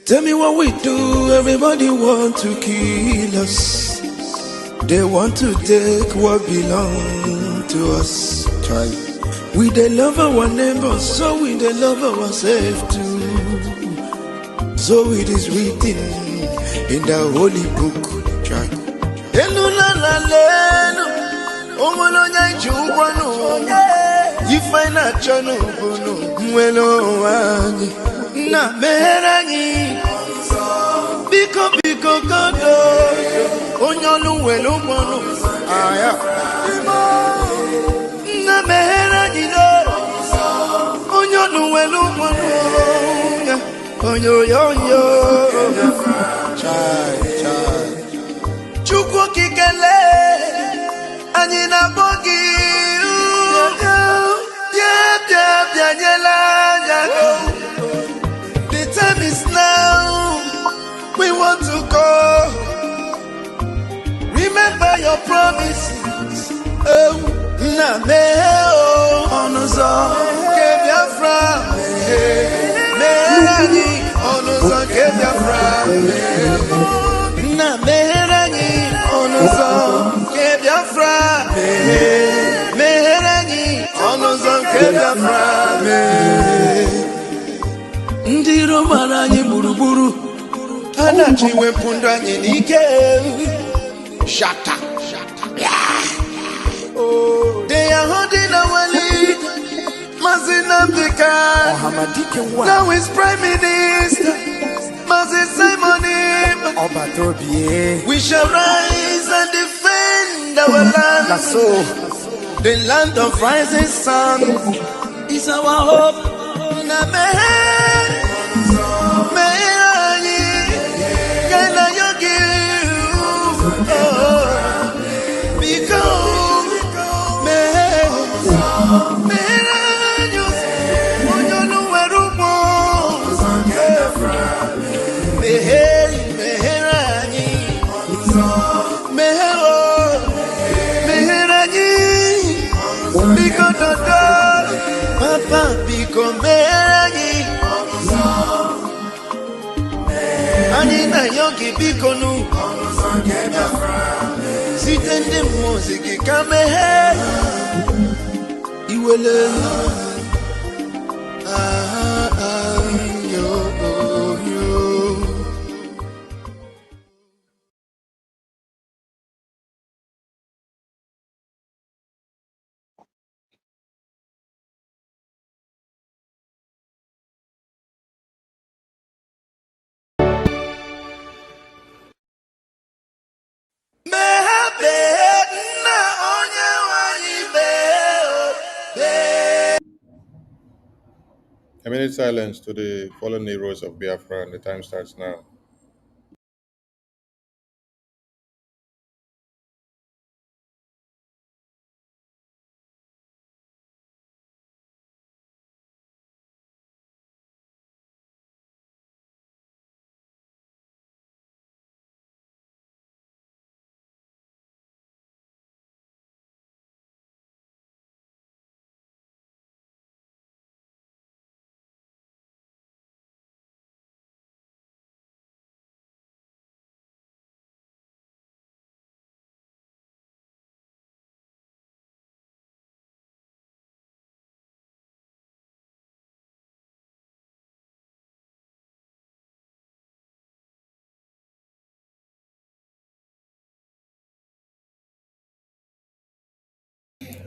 Tell me what we do, everybody want to kill us. They want to take what belongs to us. Try. We they love our neighbors, so we they love ourselves too. So it is written in the holy book. Try. You find a channel, na meranyi biko kodo onyolu welu mono aya na meranyi do onyolu welu mono oyo chai chukwu kikele anyị na bogi the time is now. We want to go. Remember your promises. Oh, na me oh, onuzo ke Biafra me rani onuzo ke Biafra na me rani onuzo ke Biafra me rani onuzo ke Biafra ndiro maranye buruburu anachi wepunda anyị n'ike shata oh they are holding our lead Mazina Bika now is Prime Minister Mazin Simon we shall rise and defend our land the land of rising sun is our hope Anina yogi bikonu sitende muziki kame iwele yo. A minute silence to the fallen heroes of Biafra, and the time starts now.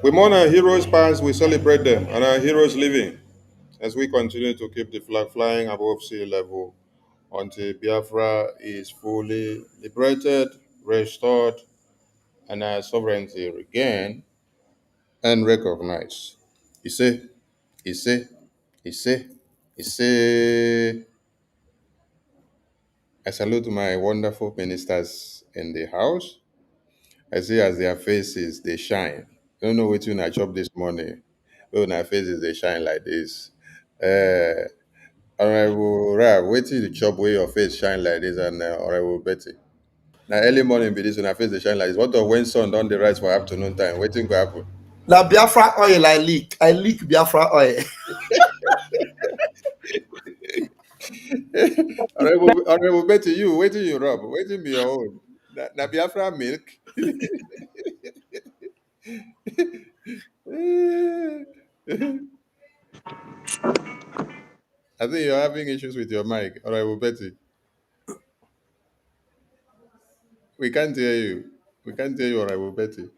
We mourn our heroes past, we celebrate them, and our heroes living as we continue to keep the flag flying above sea level until Biafra is fully liberated, restored, and our sovereignty regained and recognized. Ise, Ise, Ise, I say, I salute my wonderful ministers in the house. I see as their faces they shine. Don't know what you I chop this morning. When their faces they shine like this. Uh, Honorable Rab, wait till you chop where your face shine like this, and Honorable Betty. Now early morning be this when I face they shine like this. What of when sun don't the rise for afternoon time? Waiting to happen. Na Biafra oil I leak. I leak Biafra oil. Honorable Betty, you waiting you rub, waiting be your own. Na Biafra milk. I think you're having issues with your mic, Honorable Betty. We can't hear you. We can't hear you, Honorable Betty.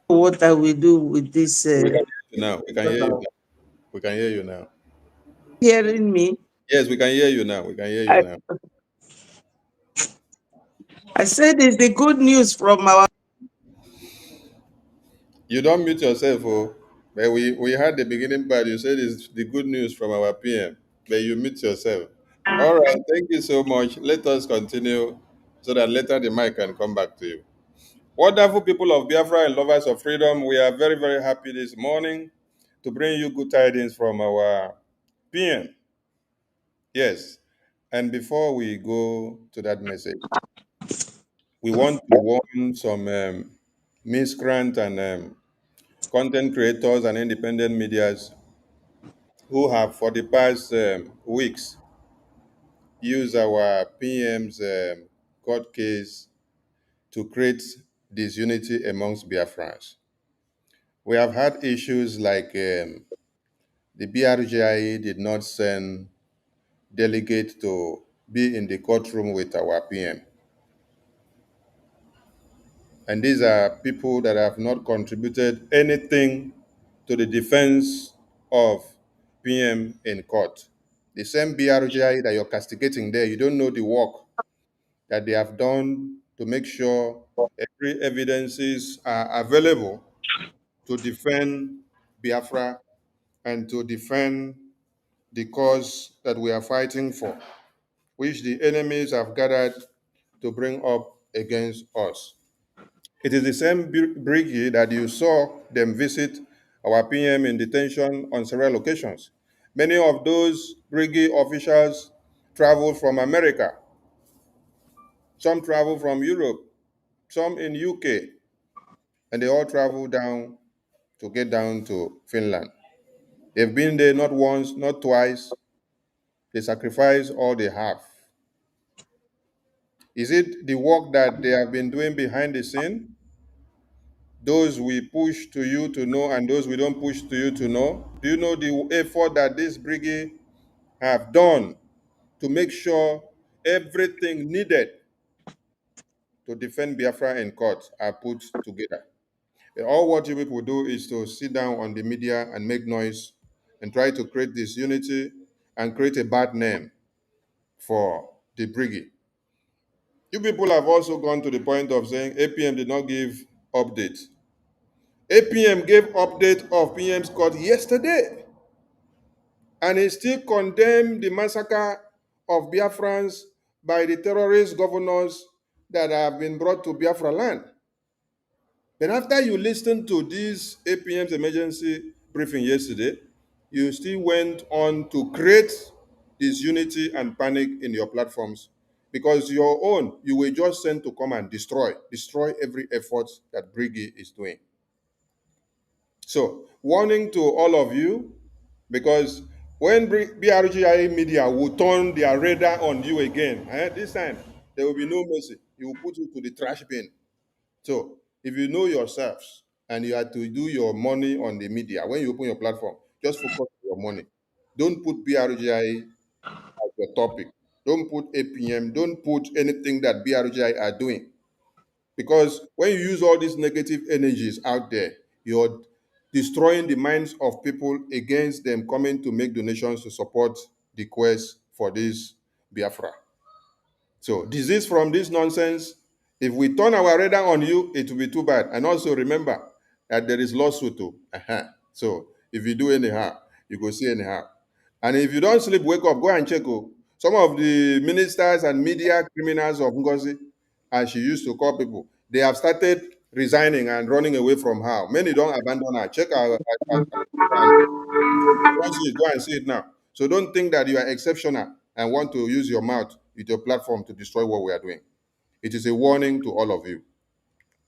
What I will do with this We can hear you now. We can hear you now. We can hear you now. hearing me. Yes, we can hear you now. We can hear you I, now. I said it's the good news from our You don't mute yourself, oh. But we had the beginning part. You said it's the good news from our PM, but you mute yourself. All right, thank you so much. Let us continue so that later the mic can come back to you. Wonderful people of Biafra and lovers of freedom, we are very, very happy this morning to bring you good tidings from our PM. Yes, and before we go to that message, we want to warn some miscreant and content creators and independent medias who have for the past weeks used our PM's court case to create disunity amongst Biafrans. We have had issues like the BRGIE did not send delegate to be in the courtroom with our PM. And these are people that have not contributed anything to the defense of PM in court. The same BRGI that you're castigating there, you don't know the work that they have done to make sure every evidences are available to defend Biafra and to defend the cause that we are fighting for, which the enemies have gathered to bring up against us. It is the same brigade that you saw them visit our PM in detention on several occasions. Many of those brigade officials traveled from America, some traveled from Europe, some in UK, and they all traveled down to get down to Finland. They've been there not once, not twice. They sacrifice all they have. Is it the work that they have been doing behind the scene? Those we push to you to know and those we don't push to you to know? Do you know the effort that this brigade have done to make sure everything needed to defend Biafra in court are put together? All what you people do is to sit down on the media and make noise and try to create disunity and create a bad name for the brigade. You people have also gone to the point of saying APM did not give update. APM gave update of PM's court yesterday, and he still condemned the massacre of Biafrans by the terrorist governors that have been brought to Biafra land. But after you listened to this APM's emergency briefing yesterday, you still went on to create disunity and panic in your platforms because your own, you were just sent to come and destroy every effort that Briggy is doing. So, warning to all of you, because when BRGIA media will turn their radar on you again, this time there will be no mercy. He will put you to the trash bin. So, if you know yourselves and you have to do your money on the media, when you open your platform, just focus on your money. Don't put BRGI as your topic. Don't put APM. Don't put anything that BRGI are doing. Because when you use all these negative energies out there, you're destroying the minds of people against them coming to make donations to support the quest for this Biafra. So, disease from this nonsense, if we turn our radar on you, it will be too bad. And also remember that there is lawsuit too. So, if you do anyhow, you go see anyhow. And if you don't sleep, wake up, go and check. Oh. Some of the ministers and media criminals of Ngozi, as she used to call people, they have started resigning and running away from her. Many don't abandon her. Check her. And go and see it now. So don't think that you are exceptional and want to use your mouth with your platform to destroy what we are doing. It is a warning to all of you.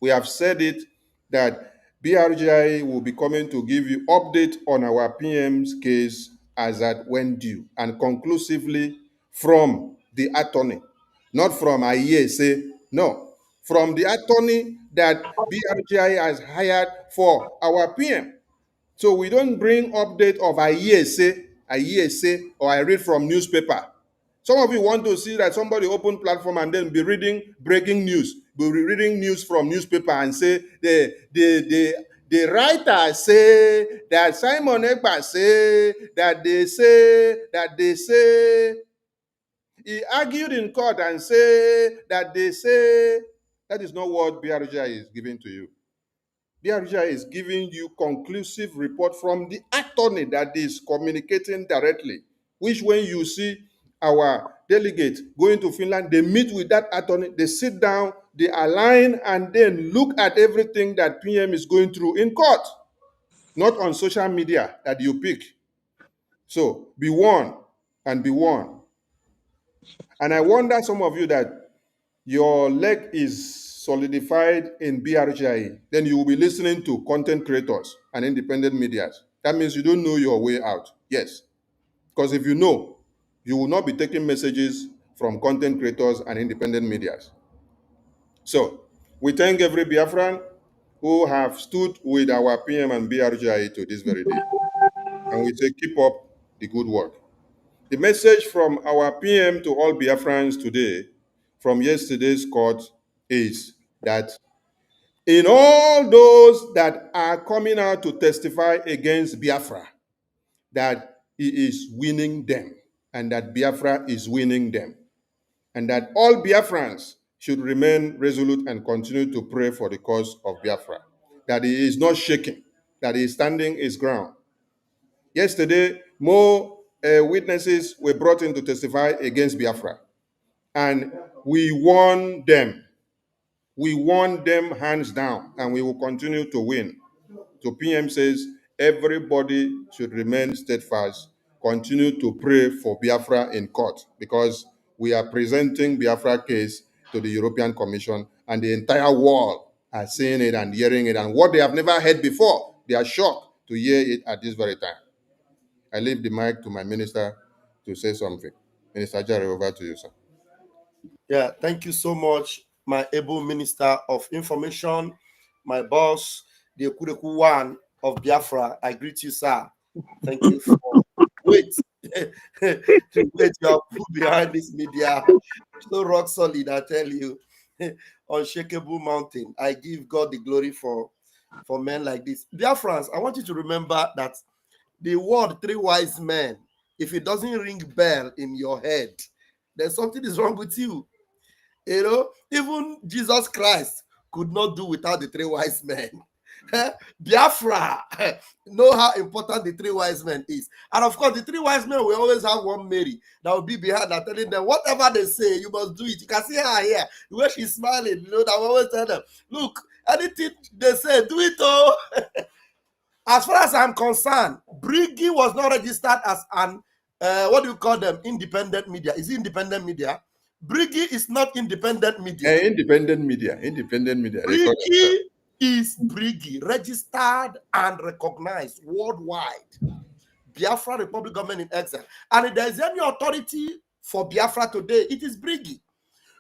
We have said it that BRGI will be coming to give you update on our PM's case as at when due and conclusively from the attorney, not from IESA, no, from the attorney that BRGI has hired for our PM. So we don't bring update of IESA, or I read from newspaper. Some of you want to see that somebody open platform and then be reading breaking news, be reading news from newspaper and say the writer say that Simon Ekpa say that they say he argued in court and say that they say that is not what BRGI is giving to you. BRGI is giving you conclusive report from the attorney that is communicating directly, which when you see our delegate going to Finland, they meet with that attorney, they sit down, they align, and then look at everything that PM is going through in court, not on social media that you pick. So be warned and be warned. And I wonder some of you that your leg is solidified in BRGI, then you will be listening to content creators and independent media. That means you don't know your way out. Yes. Because if you know, you will not be taking messages from content creators and independent media. So we thank every Biafran who have stood with our PM and BRGI to this very day. And we say, keep up the good work. The message from our PM to all Biafrans today from yesterday's court is that in all those that are coming out to testify against Biafra, that he is winning them and that Biafra is winning them, and that all Biafrans should remain resolute and continue to pray for the cause of Biafra, that he is not shaking, that he is standing his ground. Yesterday, more witnesses were brought in to testify against Biafra, and we won them. We won them hands down, and we will continue to win. So PM says everybody should remain steadfast, continue to pray for Biafra in court, because we are presenting Biafra case to the European Commission, and the entire world are seeing it and hearing it, and what they have never heard before, they are shocked to hear it at this very time. I leave the mic to my minister to say something. Minister Jare, over to you, sir. Yeah, thank you so much, my able Minister of Information, my boss, the Okureku one of Biafra. I greet you, sir. Thank you for wait. To wait, you are put behind this media. So rock solid, I tell you. Unshakable mountain. I give God the glory for men like this. Biafrans, I want you to remember that the word three wise men, if it doesn't ring bell in your head, then something is wrong with you. You know, even Jesus Christ could not do without the three wise men. Biafra know how important the three wise men is. And of course, the three wise men will always have one Mary that will be behind that telling them, whatever they say, you must do it. You can see her here, the way she's smiling, you know, that will always tell them, look, anything they say, do it, oh. As far as I'm concerned, Briggy was not registered as an, what do you call them, independent media. Is it independent media? Briggy is not independent media. Independent media. Briggy is Briggy, registered and recognized worldwide. Biafra Republic Government in Exile. And if there is any authority for Biafra today, it is Briggy.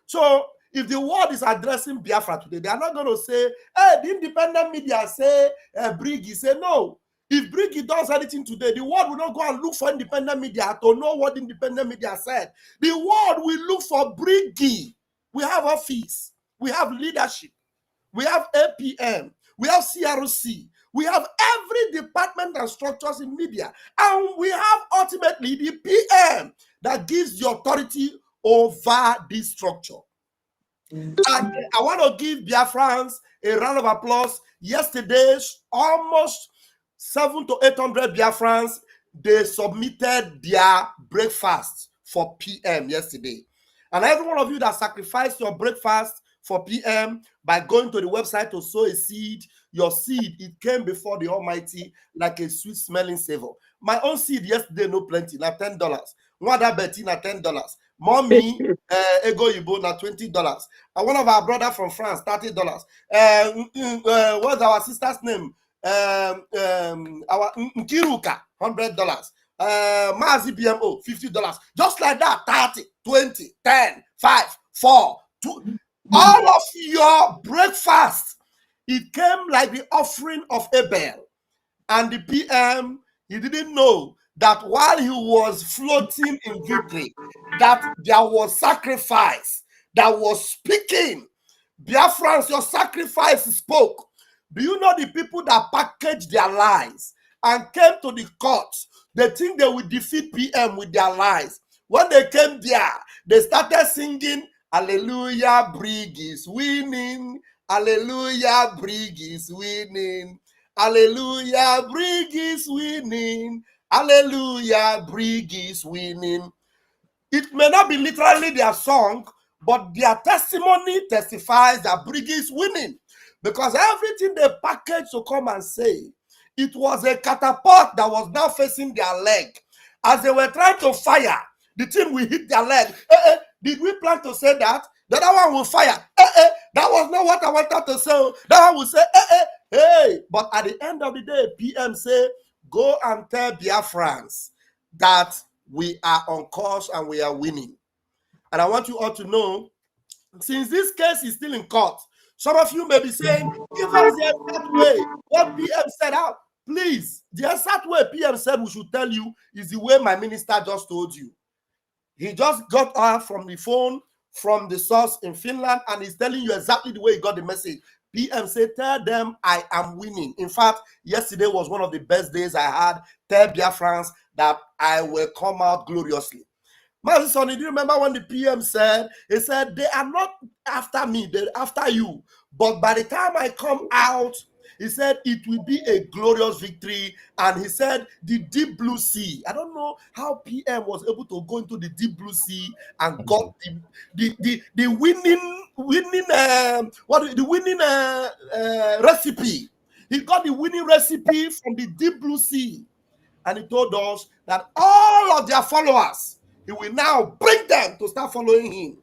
So if the world is addressing Biafra today, they are not going to say, hey, the independent media say Briggy. Say no. If Briggy does anything today, the world will not go and look for independent media to know what independent media said. The world will look for Briggy. We have office. We have leadership. We have APM. We have CRC. We have every department and structures in media. And we have ultimately the PM that gives the authority over this structure. And I want to give Biafrans a round of applause. Yesterday, almost 700 to 800 Biafrans they submitted their breakfast for PM yesterday. And every one of you that sacrificed your breakfast for PM by going to the website to sow a seed, your seed, it came before the Almighty like a sweet smelling savor. My own seed yesterday, no plenty, na $10. Mwada Betty, na $10. Mommy, Ego Ibo, na $20. And one of our brother from France, $30. What's our sister's name? Our Nkiruka, $100. Mazi BMO, $50. Just like that, 30, 20, 10, 5, 4, 2. All of your breakfast, it came like the offering of Abel. And the PM, he didn't know that while he was floating in victory, that there was sacrifice that was speaking. Biafrans, your sacrifice spoke. Do you know the people that packaged their lies and came to the courts? They think they will defeat PM with their lies. When they came there, they started singing, Hallelujah, Brig is winning. Hallelujah, Brig is winning. Hallelujah, Brig is winning. Hallelujah, Brig is winning. It may not be literally their song, but their testimony testifies that Brig is winning. Because everything they packaged to come and say, it was a catapult that was now facing their leg. As they were trying to fire, the thing will hit their leg. Did we plan to say that? The other one will fire. That was not what I wanted to say. That one will say, hey. But at the end of the day, PM say, go and tell Biafrans that we are on course and we are winning. And I want you all to know, since this case is still in court, some of you may be saying, give us the exact way what PM said out. Please, the exact way PM said we should tell you is the way my minister just told you. He just got off from the phone from the source in Finland and he's telling you exactly the way he got the message. PM said, tell them I am winning. In fact, yesterday was one of the best days I had. Tell Biafrans that I will come out gloriously. Master Sonny, do you remember when the PM said, he said, they are not after me, they're after you. But by the time I come out, he said, it will be a glorious victory. And he said, the deep blue sea. I don't know how PM was able to go into the deep blue sea and got the winning recipe. He got the winning recipe from the deep blue sea. And he told us that all of their followers, he will now bring them to start following him.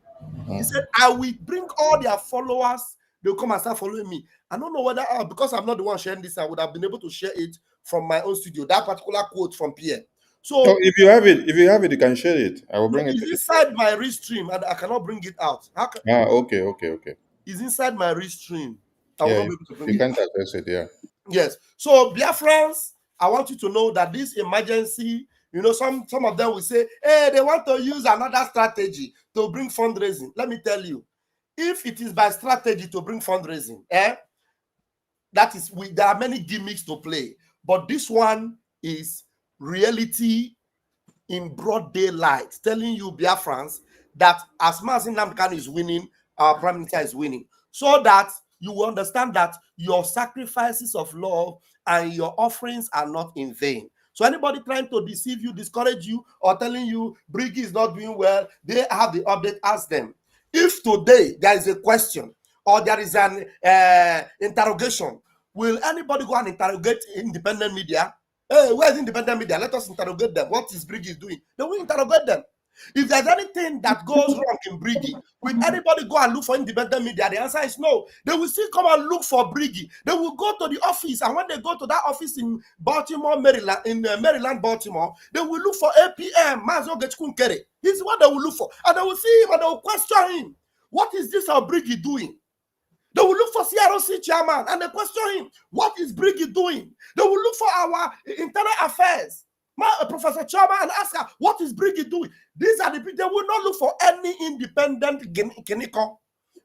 He said, I will bring all their followers, they'll come and start following me. I don't know whether, because I'm not the one sharing this, I would have been able to share it from my own studio, that particular quote from Pierre. So if you have it, you can share it. I will bring it. It's inside my restream, and I cannot bring it out. Okay. It's inside my restream. I will not be able to bring it. You can't access it, yeah. Yes. So, Biafrans, I want you to know that this emergency, you know, some of them will say, hey, they want to use another strategy to bring fundraising. Let me tell you, if it is by strategy to bring fundraising, that is, there are many gimmicks to play, but this one is reality in broad daylight, telling you, Biafrans, that as Mazin Namkan is winning, our Prime Minister is winning, so that you will understand that your sacrifices of love and your offerings are not in vain. So anybody trying to deceive you, discourage you, or telling you Briggy is not doing well, they have the update. Ask them. If today there is a question or there is an interrogation, will anybody go and interrogate independent media? Hey, where's independent media? Let us interrogate them. What is Briggy doing? They will interrogate them. If there's anything that goes wrong in Briggy, will anybody go and look for independent media? The answer is no. They will still come and look for Briggy. They will go to the office, and when they go to that office in Baltimore, Maryland, Maryland, Baltimore, they will look for APM, Mazo Getkunkere. This is what they will look for. And they will see him and they will question him. What is this our Briggy doing? They will look for CROC chairman and they question him. What is Briggy doing? They will look for our internal affairs, Professor Chama, and ask her, what is Briggy doing? These are the people. They will not look for any independent Keniko.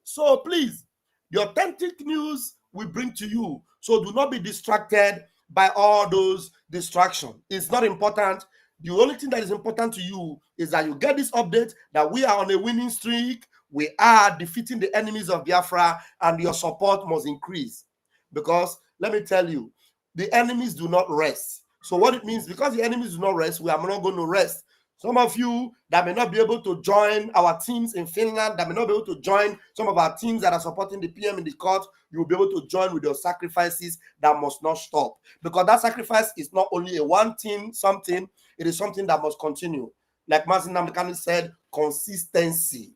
So please, the authentic news we bring to you. So do not be distracted by all those distractions. It's not important. The only thing that is important to you is that you get this update that we are on a winning streak. We are defeating the enemies of Biafra, and your support must increase. Because let me tell you, the enemies do not rest. So what it means, because the enemies do not rest, we are not going to rest. Some of you that may not be able to join our teams in Finland, that may not be able to join some of our teams that are supporting the PM in the court, you will be able to join with your sacrifices that must not stop. Because that sacrifice is not only a one thing, something, it is something that must continue. Like Martin Namdekanu said, consistency.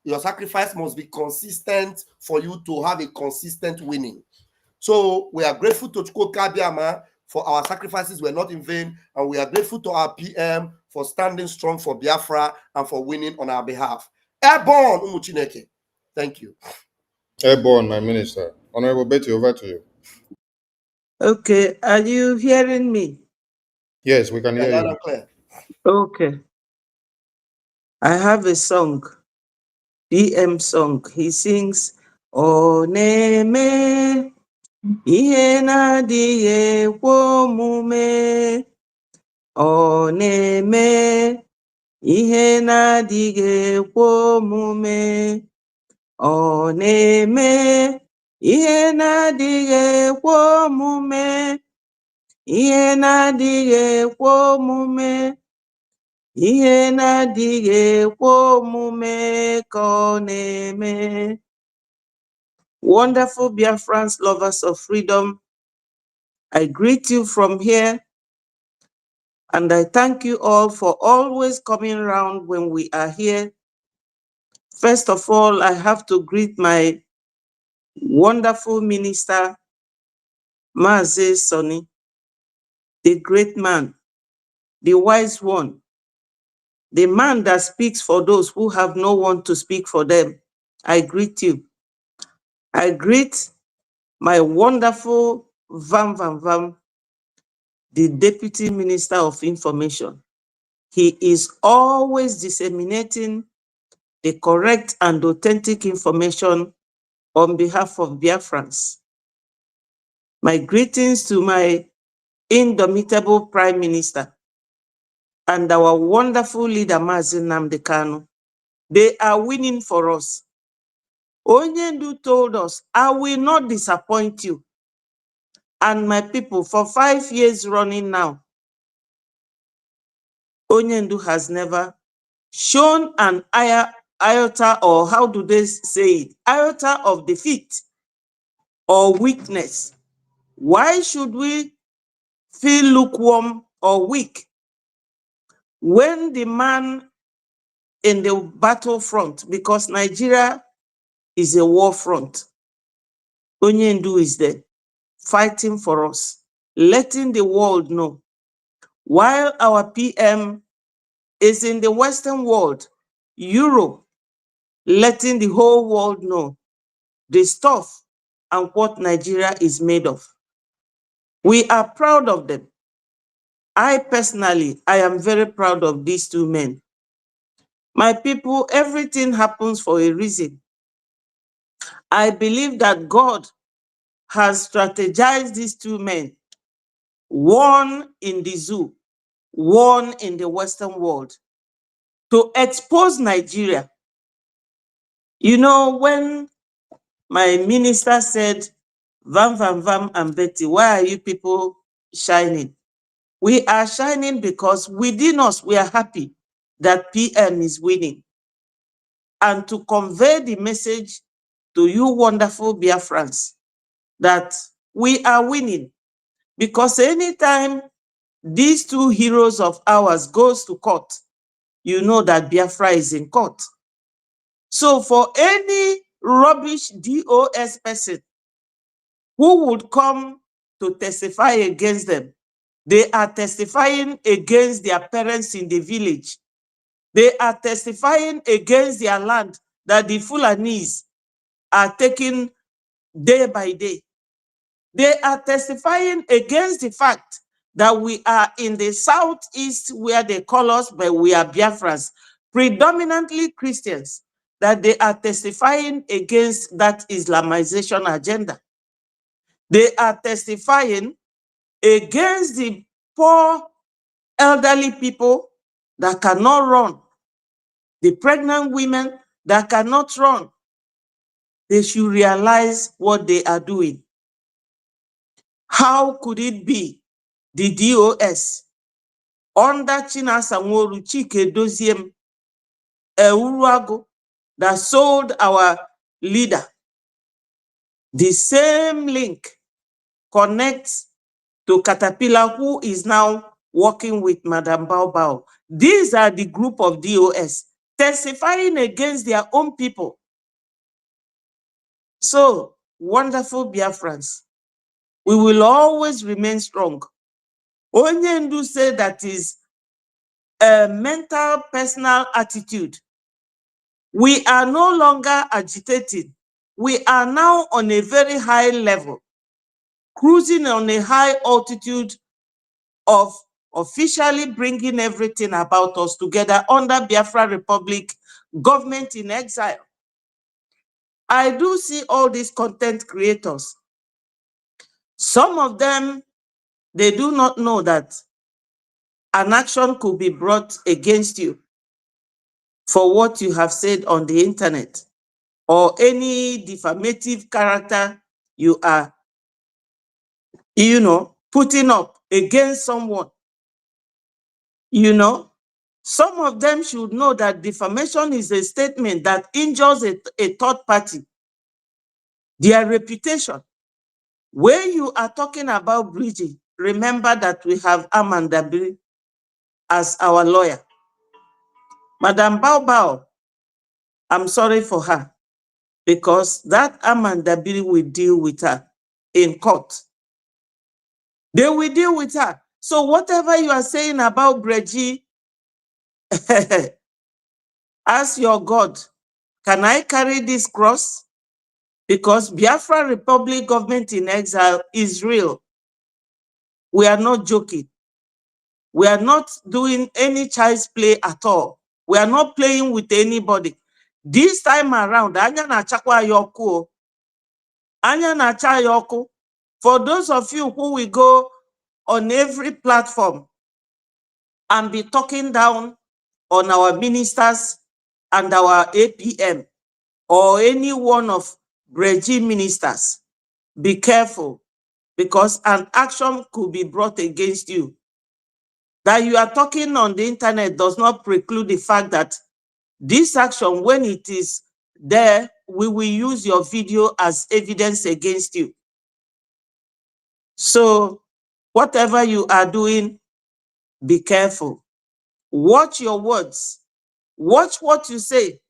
Your sacrifice must be consistent for you to have a consistent winning. So we are grateful to Chukwu Kabiama for our sacrifices were not in vain, and we are grateful to our PM for standing strong for Biafra and for winning on our behalf. Airborne, Umuchineke. Thank you. Airborne, my minister. Honorable Betty, over to you. Okay, are you hearing me? Yes, we can hear Loud you. and clear. Okay. I have a song, DM song. He sings, Oneme, ihe na-adịghị ekwe omume. Oneme, ihe na-adịghị ekwe omume. Oneme, ihe na-adịghị ekwe omume. Ihe na-adịghị ekwe omume. Ihe na-adịghị ekwe omume ka ọ na-eme. Wonderful Biafrans, lovers of freedom, I greet you from here, and I thank you all for always coming around when we are here. First of all, I have to greet my wonderful minister, Mazi Sonny, the great man, the wise one, the man that speaks for those who have no one to speak for them. I greet you. I greet my wonderful Vam, the Deputy Minister of Information. He is always disseminating the correct and authentic information on behalf of Biafrans. My greetings to my indomitable Prime Minister and our wonderful leader, Mazi Nnamdi Kanu. They are winning for us. Onyendu told us, I will not disappoint you. And my people, for 5 years running now, Onyendu has never shown an iota, or how do they say it, iota of defeat or weakness. Why should we feel lukewarm or weak when the man in the battlefront, because Nigeria is a war front, Onyendu is there fighting for us, letting the world know, while our PM is in the Western world, Europe, letting the whole world know the stuff and what Nigeria is made of. We are proud of them. I personally, I am very proud of these two men. My people, everything happens for a reason. I believe that God has strategized these two men, one in the zoo, one in the Western world, to expose Nigeria. You know, when my minister said, Vam and Betty, why are you people shining? We are shining because within us, we are happy that PM is winning. And to convey the message to you wonderful Biafrans that we are winning. Because anytime these two heroes of ours goes to court, you know that Biafra is in court. So for any rubbish DOS person who would come to testify against them, they are testifying against their parents in the village. They are testifying against their land that the Fulanese are taking day by day. They are testifying against the fact that we are in the southeast where they call us, but we are Biafrans, predominantly Christians, that they are testifying against that Islamization agenda. They are testifying against the poor elderly people that cannot run, the pregnant women that cannot run. They should realize what they are doing. How could it be the DOS, under Chinasa Nworu, Chike Doziem, Uruago, that sold our leader. The same link connects to Caterpillar, who is now working with Madam Bao Bao. These are the group of DOS testifying against their own people. So, wonderful Biafrans, we will always remain strong. Onyendu said that is a mental, personal attitude. We are no longer agitated. We are now on a very high level, cruising on a high altitude of officially bringing everything about us together under Biafra Republic, government in exile. I do see all these content creators. Some of them, they do not know that an action could be brought against you for what you have said on the internet or any defamative character you are, putting up against someone. Some of them should know that defamation is a statement that injures a third party, their reputation. When you are talking about bridging, remember that we have Amanda B as our lawyer. Madam Bao Bao, I'm sorry for her, because that Amanda B will deal with her in court. They will deal with her. So whatever you are saying about Breji, ask your God, can I carry this cross? Because Biafra Republic government in exile is real. We are not joking. We are not doing any child's play at all. We are not playing with anybody. This time around, anya na chakwa yoku. Anya na cha yoku. For those of you who will go on every platform and be talking down on our ministers and our APM or any one of Breji ministers, be careful, because an action could be brought against you. That you are talking on the internet does not preclude the fact that this action, when it is there, we will use your video as evidence against you. So whatever you are doing, be careful. Watch your words. Watch what you say.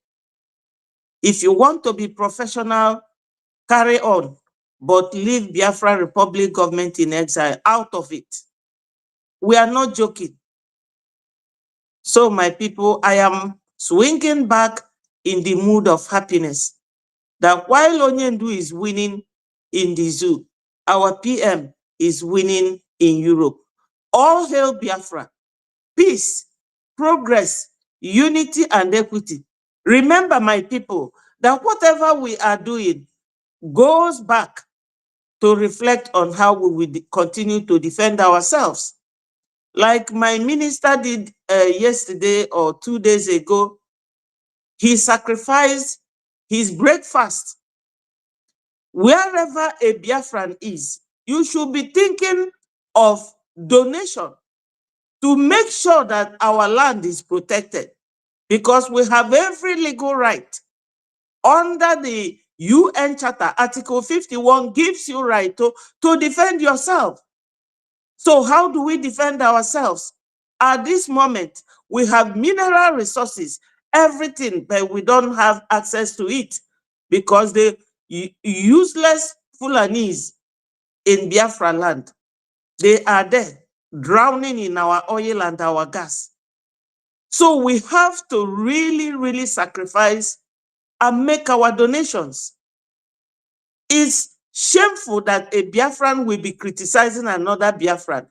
If you want to be professional, carry on, but leave Biafra Republic government in exile out of it. We are not joking. So my people, I am swinging back in the mood of happiness that while Onyendu is winning in the zoo, our PM is winning in Europe. All hail Biafra, peace, progress, unity, and equity. Remember, my people, that whatever we are doing goes back to reflect on how we will continue to defend ourselves. Like my minister did yesterday or 2 days ago, he sacrificed his breakfast. Wherever a Biafran is, you should be thinking of donation to make sure that our land is protected, because we have every legal right under the UN Charter. Article 51 gives you right to defend yourself. So how do we defend ourselves? At this moment, we have mineral resources, everything, but we don't have access to it because the useless Fulanese in Biafra land, they are there, drowning in our oil and our gas. So we have to really, really sacrifice and make our donations. It's shameful that a Biafran will be criticizing another Biafran,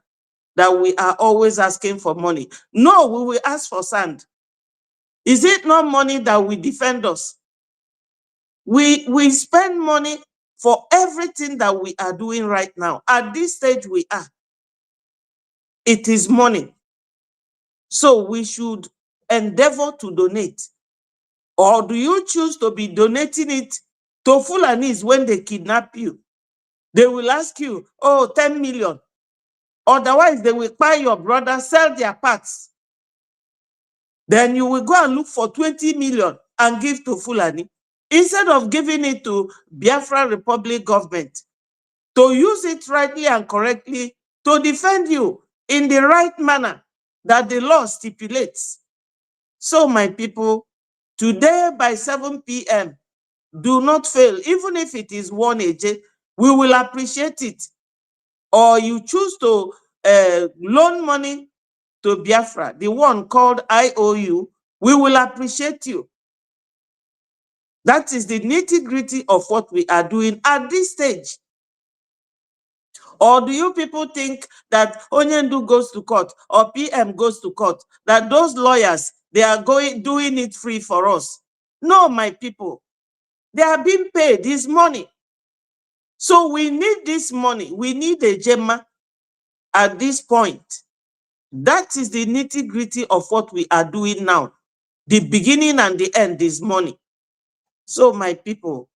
that we are always asking for money. No, we will ask for sand. Is it not money that will defend us? We spend money for everything that we are doing right now. At this stage we are. It is money. So we should endeavor to donate. Or do you choose to be donating it to Fulanese when they kidnap you? They will ask you, oh, 10 million. Otherwise, they will buy your brother, sell their parts. Then you will go and look for 20 million and give to Fulani, instead of giving it to Biafra Republic government to use it rightly and correctly to defend you in the right manner that the law stipulates. So, my people, today by 7 p.m., do not fail. Even if it is 1 AJ, we will appreciate it. Or you choose to loan money to Biafra, the one called IOU, we will appreciate you. That is the nitty-gritty of what we are doing at this stage. Or do you people think that Onyendu goes to court or PM goes to court, that those lawyers, they are doing it free for us? No, my people. They are being paid this money. So we need this money. We need a Gemma at this point. That is the nitty-gritty of what we are doing now. The beginning and the end is money. So, my people,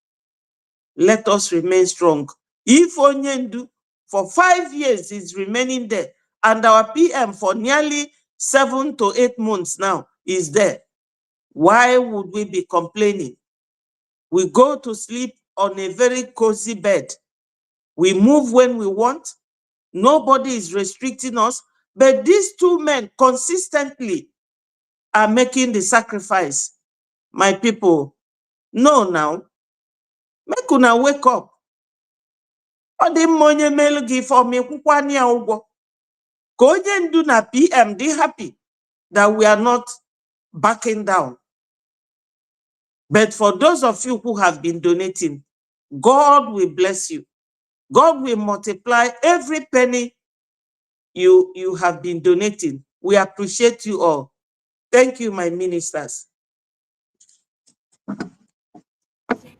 let us remain strong. If Onyendu for 5 years is remaining there, and our PM for nearly 7 to 8 months now is there, why would we be complaining? We go to sleep on a very cozy bed. We move when we want. Nobody is restricting us. But these two men consistently are making the sacrifice. My people, no now. Make una wake up. Odi monye melu gi for me kwani ya ugwo. Ko Onyendu na PM dey happy that we are not backing down. But for those of you who have been donating, God will bless you. God will multiply every penny you have been donating. We appreciate you all. Thank you, my ministers.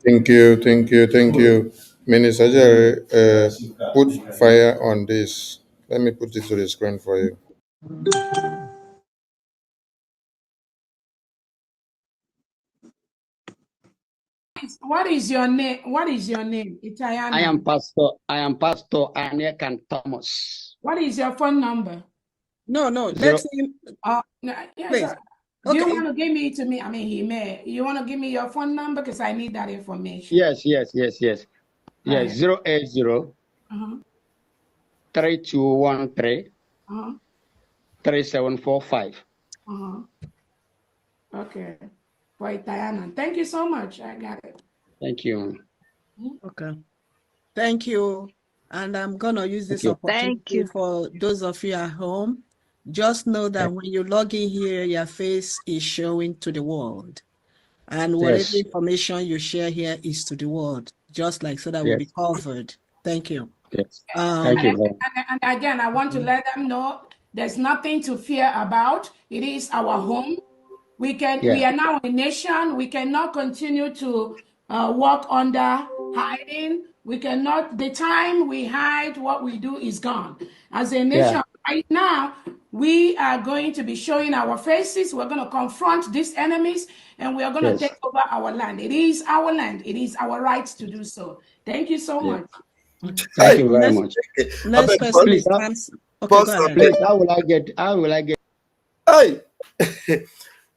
Thank you, thank you, thank you. Minister Jerry, put fire on this. Let me put it to the screen for you. What is your name? What is your name? Italiana. I am Pastor Anekan Thomas. What is your phone number? No, let's see. No, yes, Please. Do you want to give me to me? I mean, he may. You want to give me your phone number because I need that information. Yes. Yes, 080 3213 3745. Okay. For Italiana. Thank you so much. I got it. Thank you. Okay. Thank you. And I'm going to use this opportunity for those of you at home. Just know that when you log in here, your face is showing to the world. And whatever information you share here is to the world, just like so that will be covered. Thank you. Yes. Thank you. And again, I want to let them know there's nothing to fear about. It is our home. We are now a nation. We cannot continue to walk under hiding. We cannot, the time we hide, what we do is gone. As a nation, right now, we are going to be showing our faces. We're going to confront these enemies, and we are going to take over our land. It is our land. It is our right to do so. Thank you so much. Thank you very much. Next question, please. Okay, go ahead. Please, how will I get? Hey,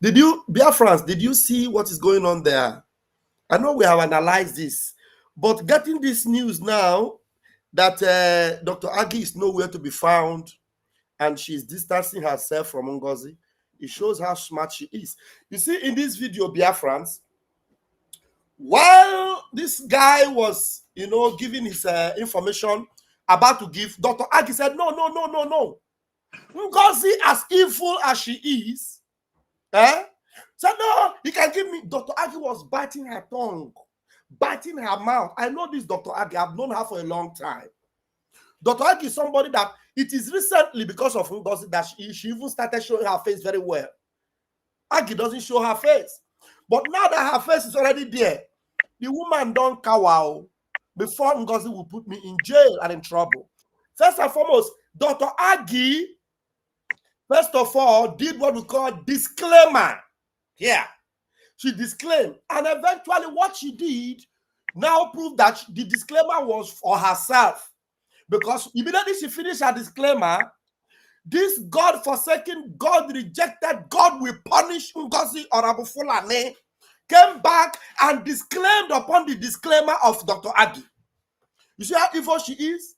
Biafrans, did you see what is going on there? I know we have analyzed this, but getting this news now that Dr. Agi is nowhere to be found and she's distancing herself from Ngozi, it shows how smart she is. You see, in this video, Biafrans, while this guy was, giving his information about to give, Dr. Agi said, no. Ngozi, as evil as she is, said, no, he can give me. Dr. Agi was biting her tongue, biting her mouth. I know this Dr. Agi. I've known her for a long time. Dr. Agi is somebody that it is recently because of Ngozi that she even started showing her face very well. Agi doesn't show her face. But now that her face is already there, the woman don't cower before Ngozi will put me in jail and in trouble. First and foremost, Dr. Agi, first of all, did what we call disclaimer. Yeah. She disclaimed. And eventually what she did now proved that the disclaimer was for herself. Because immediately she finished her disclaimer, this God-forsaken, God-rejected, God will punish Ngozi Orabufulane, came back and disclaimed upon the disclaimer of Dr. Agi. You see how evil she is?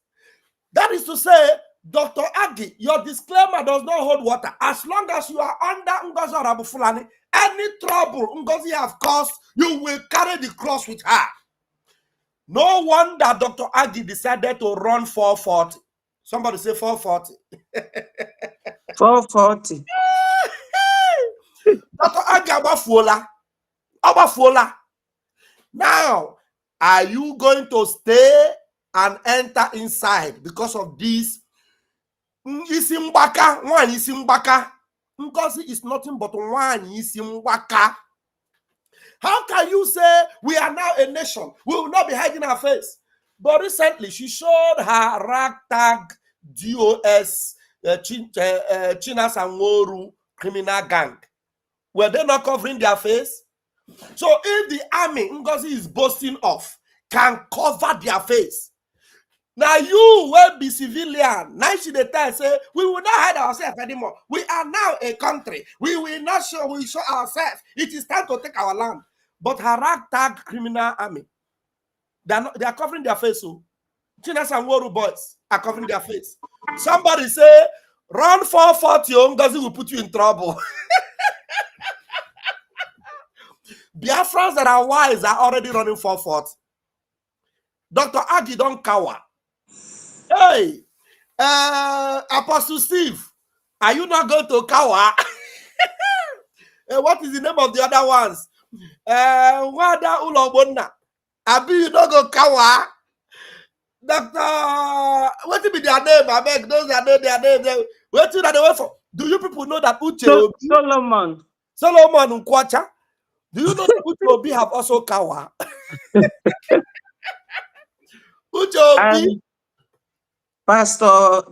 That is to say, Dr. Agi, your disclaimer does not hold water. As long as you are under Ngozi Orabufulane, any trouble Ngozi has caused, you will carry the cross with her. No wonder Dr. Agi decided to run 440. Somebody say 440. 440. Dr. Agi Abafuola. Now, are you going to stay and enter inside because of this? Isimbaka, one Isimbaka. Ngozi is nothing but one Isimbaka. How can you say we are now a nation? We will not be hiding our face. But recently, she showed her ragtag DOS China Sangoru criminal gang. Were they not covering their face? So if the army Ngozi is boasting of can cover their face, now you will be civilian. Now she tell say we will not hide ourselves anymore. We are now a country. We will not show. We show ourselves. It is time to take our land. But her ragtag criminal army, they are covering their face. So Chinas and Woru boys are covering their face. Somebody say, run 440, Ngozi will put you in trouble. Biafrans that are wise are already running 440. Dr. Agi don't cower. Hey, Apostle Steve, are you not going to cower? What is the name of the other ones? Wada Ulobona. Abi, you not go cower? Doctor, what will be their name? I beg, those that know their name. What do they wait for? Do you people know that Uche Solomon Nkwacha? Do you know that Uche Obi have also cower? Uche Obi. Pastor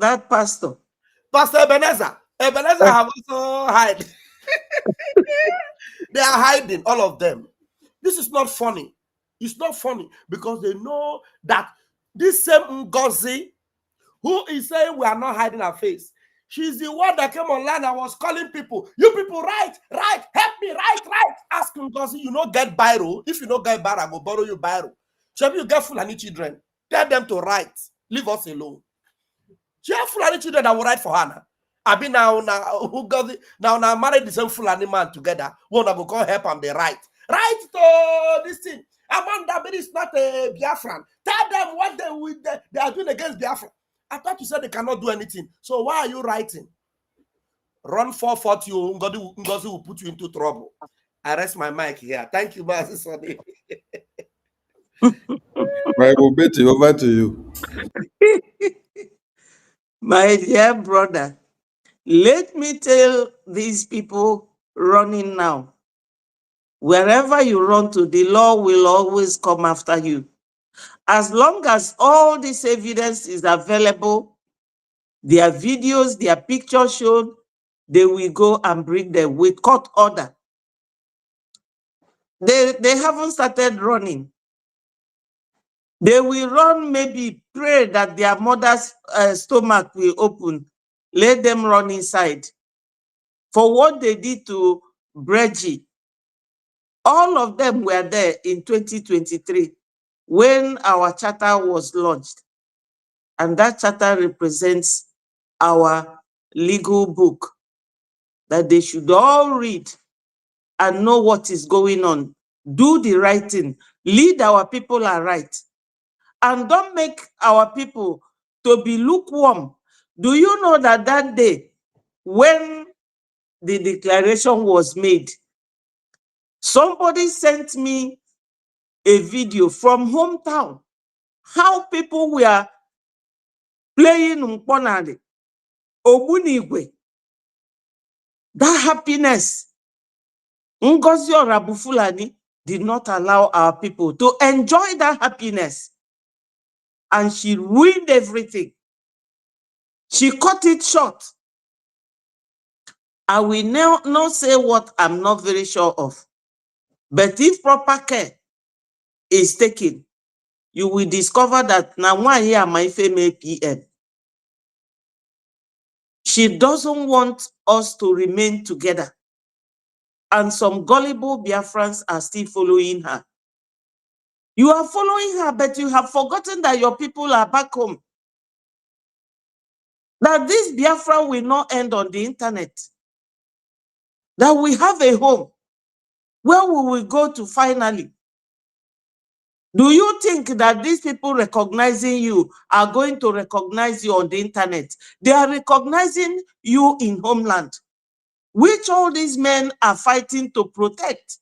Ebenezer have also hide. They are hiding, all of them. This is not funny. It's not funny because they know that this same Ngozi, who is saying we are not hiding our face, she's the one that came online and was calling people. You people write, help me, write. Ask Ngozi, you know, get biro. If you don't get biro, I will borrow you biro. So if you get Fulani children, tell them to write. Leave us alone. She have Fulani children that will write for her now. I be now who got it now married the same Fulani man together. One that will come help them. They write to this thing. Amanda, but it's not a Biafran. Tell them what they are doing against Biafran. I thought you said they cannot do anything. So why are you writing? Run 440, Ngozi will put you into trouble. I rest my mic here. Thank you, Master Sonny. Bible Betty, over to you. My dear brother, let me tell these people running now, wherever you run to, the law will always come after you. As long as all this evidence is available, their videos, their pictures shown, they will go and bring them with court order. They haven't started running. They will run, maybe pray that their mother's stomach will open. Let them run inside. For what they did to Breji, all of them were there in 2023 when our charter was launched. And that charter represents our legal book that they should all read and know what is going on. Do the right thing. Lead our people aright. And don't make our people to be lukewarm. Do you know that that day when the declaration was made, somebody sent me a video from hometown, how people were playing Mponade, Ogunigwe, that happiness. Ngozi Orabufulani did not allow our people to enjoy that happiness. And she ruined everything. She cut it short. I will not say what I'm not very sure of. But if proper care is taken, you will discover that now 1 year my female PM. She doesn't want us to remain together. And some gullible Biafrans are still following her. You are following her, but you have forgotten that your people are back home. That this Biafra will not end on the internet. That we have a home. Where we will go to finally? Do you think that these people recognizing you are going to recognize you on the internet? They are recognizing you in homeland, which all these men are fighting to protect.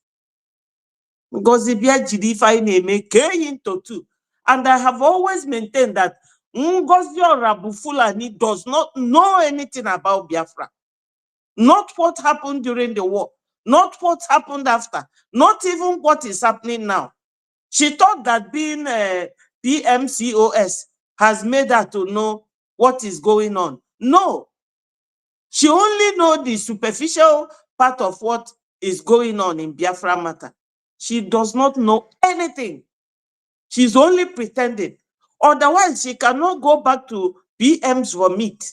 Because if you are into two. And I have always maintained that Ngozi Rabufulani does not know anything about Biafra. Not what happened during the war, not what happened after, not even what is happening now. She thought that being a PMCOS has made her to know what is going on. No. She only knows the superficial part of what is going on in Biafra matter. She does not know anything. She's only pretending. Otherwise, she cannot go back to PM's vomit,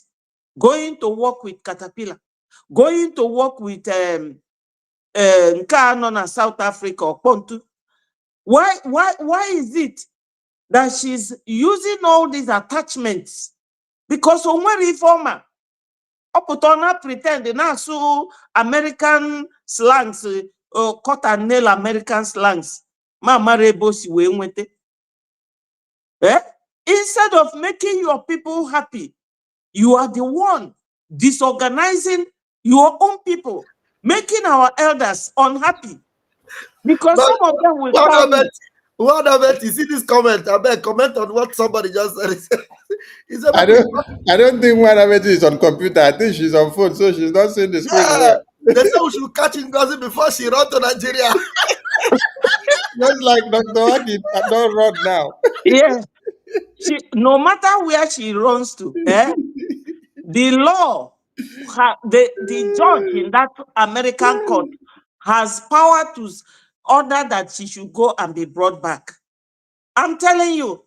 going to work with Caterpillar, going to work with Nkano South Africa or Pontu. Why is it that she's using all these attachments? Because when reformer, Opotona pretend now so American slangs, cut and nail American slangs. Instead of making your people happy, you are the one disorganizing your own people, making our elders unhappy. Because But some of them will call you. What about you see this comment? I bet comment on what somebody just said. I don't think Wanabeti is on computer. I think she's on phone, so she's not seeing the screen. Yeah, they said we should catch Ngozi before she run to Nigeria. Just like Dr. Waki, don't run now. Yeah. No matter where she runs to, the law, the judge in that American court has power to order that she should go and be brought back. I'm telling you,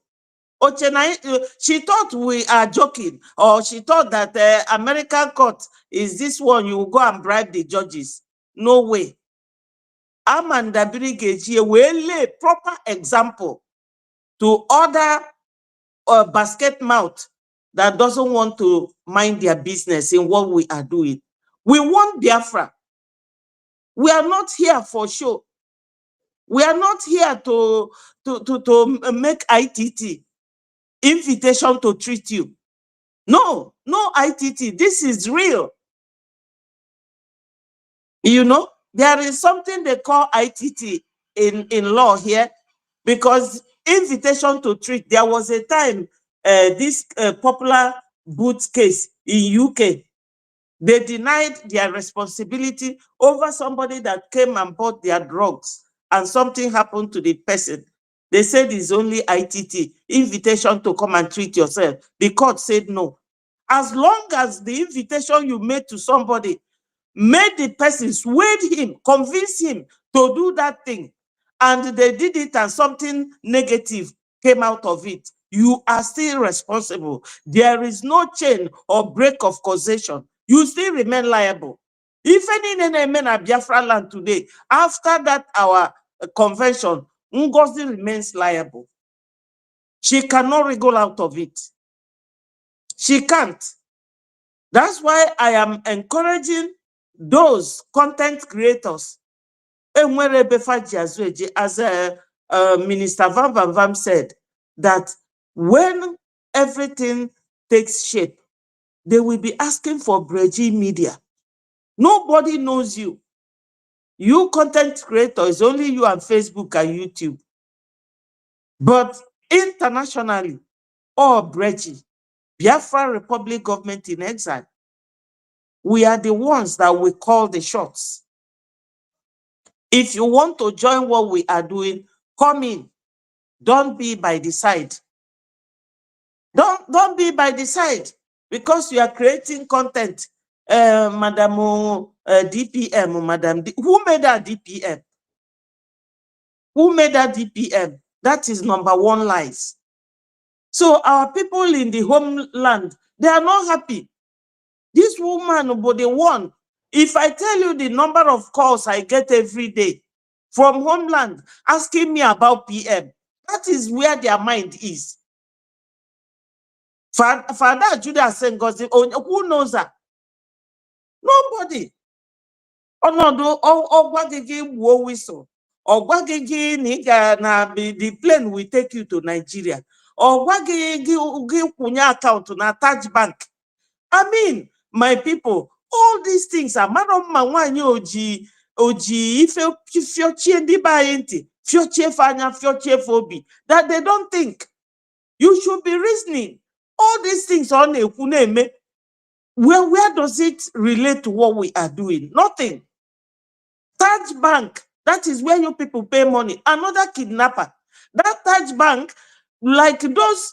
she thought we are joking, or she thought that the American court is this one, you go and bribe the judges. No way. Amanda Birigeji will lay proper example to order a basket mouth that doesn't want to mind their business in what we are doing. We want Biafra. We are not here for show. We are not here to make ITT, invitation to treat you. No ITT. This is real. You know, there is something they call ITT in law here, because invitation to treat, there was a time this popular Boots case in UK, they denied their responsibility over somebody that came and bought their drugs and something happened to the person. They said it's only ITT, invitation to come and treat yourself. The court said no. As long as the invitation you made to somebody made the person, swayed him, convince him to do that thing, and they did it and something negative came out of it, you are still responsible. There is no chain or break of causation. You still remain liable. If any men are Biafra land today, after that our convention, Ngozi remains liable. She cannot wriggle out of it. She can't. That's why I am encouraging those content creators. As Minister Van Van Vam said, that when everything takes shape, they will be asking for Breji Media. Nobody knows you. You content creators, only you on Facebook and YouTube. But internationally, all Breji, Biafra Republic government in exile, we are the ones that will call the shots. If you want to join what we are doing, come in. Don't be by the side. Don't be by the side because you are creating content. Madam DPM, Madam D, who made that DPM? Who made that DPM? That is number one lies. So our people in the homeland, they are not happy. This woman, but the one, if I tell you the number of calls I get every day from homeland asking me about PM, that is where their mind is. Father Judah Sengozi, who knows that? Nobody. Whistle. The plane will take you to Nigeria. Or account to attach bank. I mean, my people, all these things are oji that they don't think. You should be reasoning. All these things on a where does it relate to what we are doing? Nothing. Taj Bank, that is where you people pay money. Another kidnapper. That Taj Bank, like those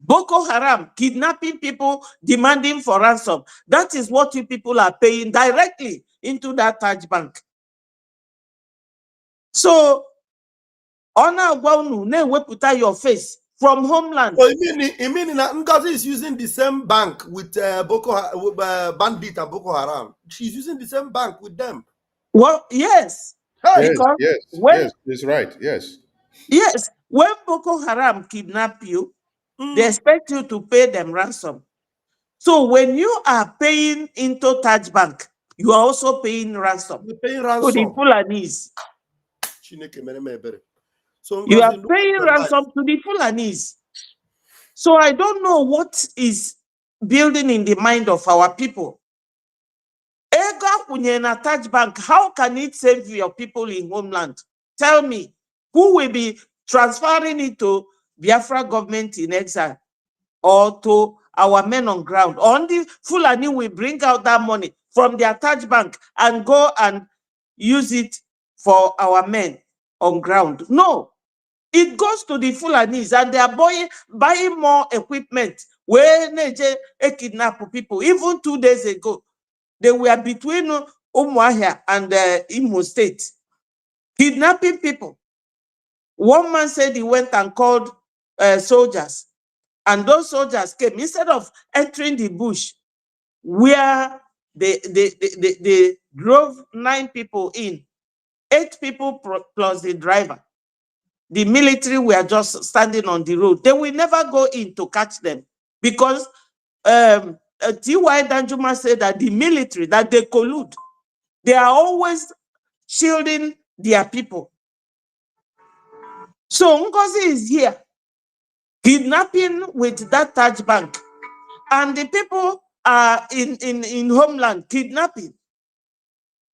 Boko Haram kidnapping people, demanding for ransom. That is what you people are paying directly into that Taj Bank. So, honor Gwanu, your face from homeland. So you mean Ngozi is using the same bank with Bandit and Boko Haram? She's using the same bank with them. Well, yes. Hey. Yes, that's right. Yes. Yes. When Boko Haram kidnap you, they expect you to pay them ransom. So when you are paying into Taj Bank, you are also paying ransom. You're paying ransom. To the Fulanis. So you are paying ransom to the Fulanis. So I don't know what is building in the mind of our people. Ega Kunyena Taj Bank, how can it save your people in homeland? Tell me, who will be transferring it to Biafra government in exile or to our men on ground? Only Fulani will bring out that money from their Taj Bank and go and use it for our men on ground. No, it goes to the Fulanis and they are buying more equipment. When they kidnap people, even 2 days ago, they were between Umuahia and Imo State, kidnapping people. One man said he went and called soldiers, and those soldiers came. Instead of entering the bush, where they drove 9 people in, 8 people plus the driver. The military were just standing on the road. They will never go in to catch them because T.Y. Danjuma said that the military, that they collude. They are always shielding their people. So Ngozi is here, kidnapping with that Taj Bank. And the people are in homeland kidnapping.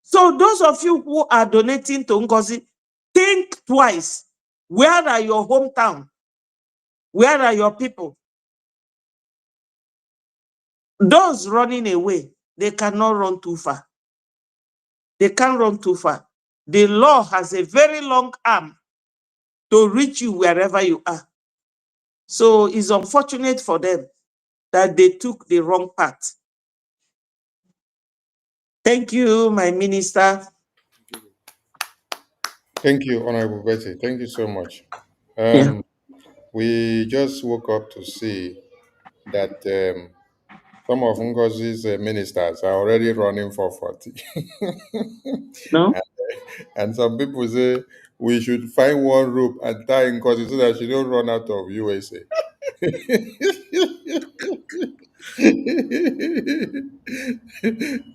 So those of you who are donating to Ngozi, think twice. Where are your hometown? Where are your people? Those running away, they cannot run too far. They can't run too far. The law has a very long arm to reach you wherever you are. So it's unfortunate for them that they took the wrong path. Thank you, my minister. Thank you, Honorable Betty. Thank you so much. We just woke up to see that some of Ngozi's ministers are already running for 40. No? And some people say we should find one rope and tie Ngozi so that she don't run out of USA.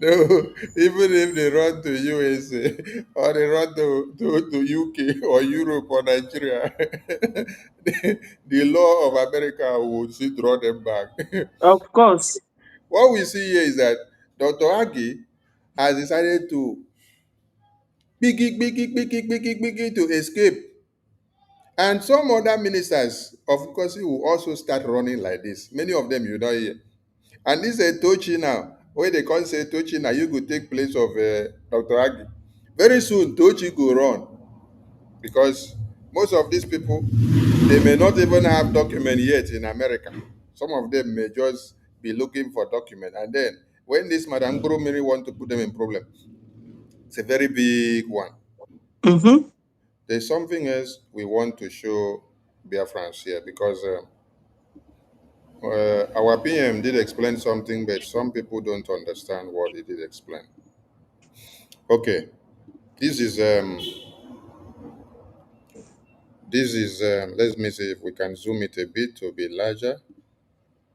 No, even if they run to USA or they run to UK or Europe or Nigeria, the law of America will still draw them back. Of course. What we see here is that Dr. Agi has decided to to escape. And some other ministers of course will also start running like this. Many of them you don't hear. And this is Tochi now. Where they can say Tochi now, you could take place of Dr. Agi. Very soon, Tochi go run. Because most of these people, they may not even have document yet in America. Some of them may just be looking for document. And then, when this Madam Miri want to put them in problem, it's a very big one. Mm-hmm. There's something else we want to show Biafrans here because our PM did explain something, but some people don't understand what he did explain. Okay, this is let me see if we can zoom it a bit to be larger.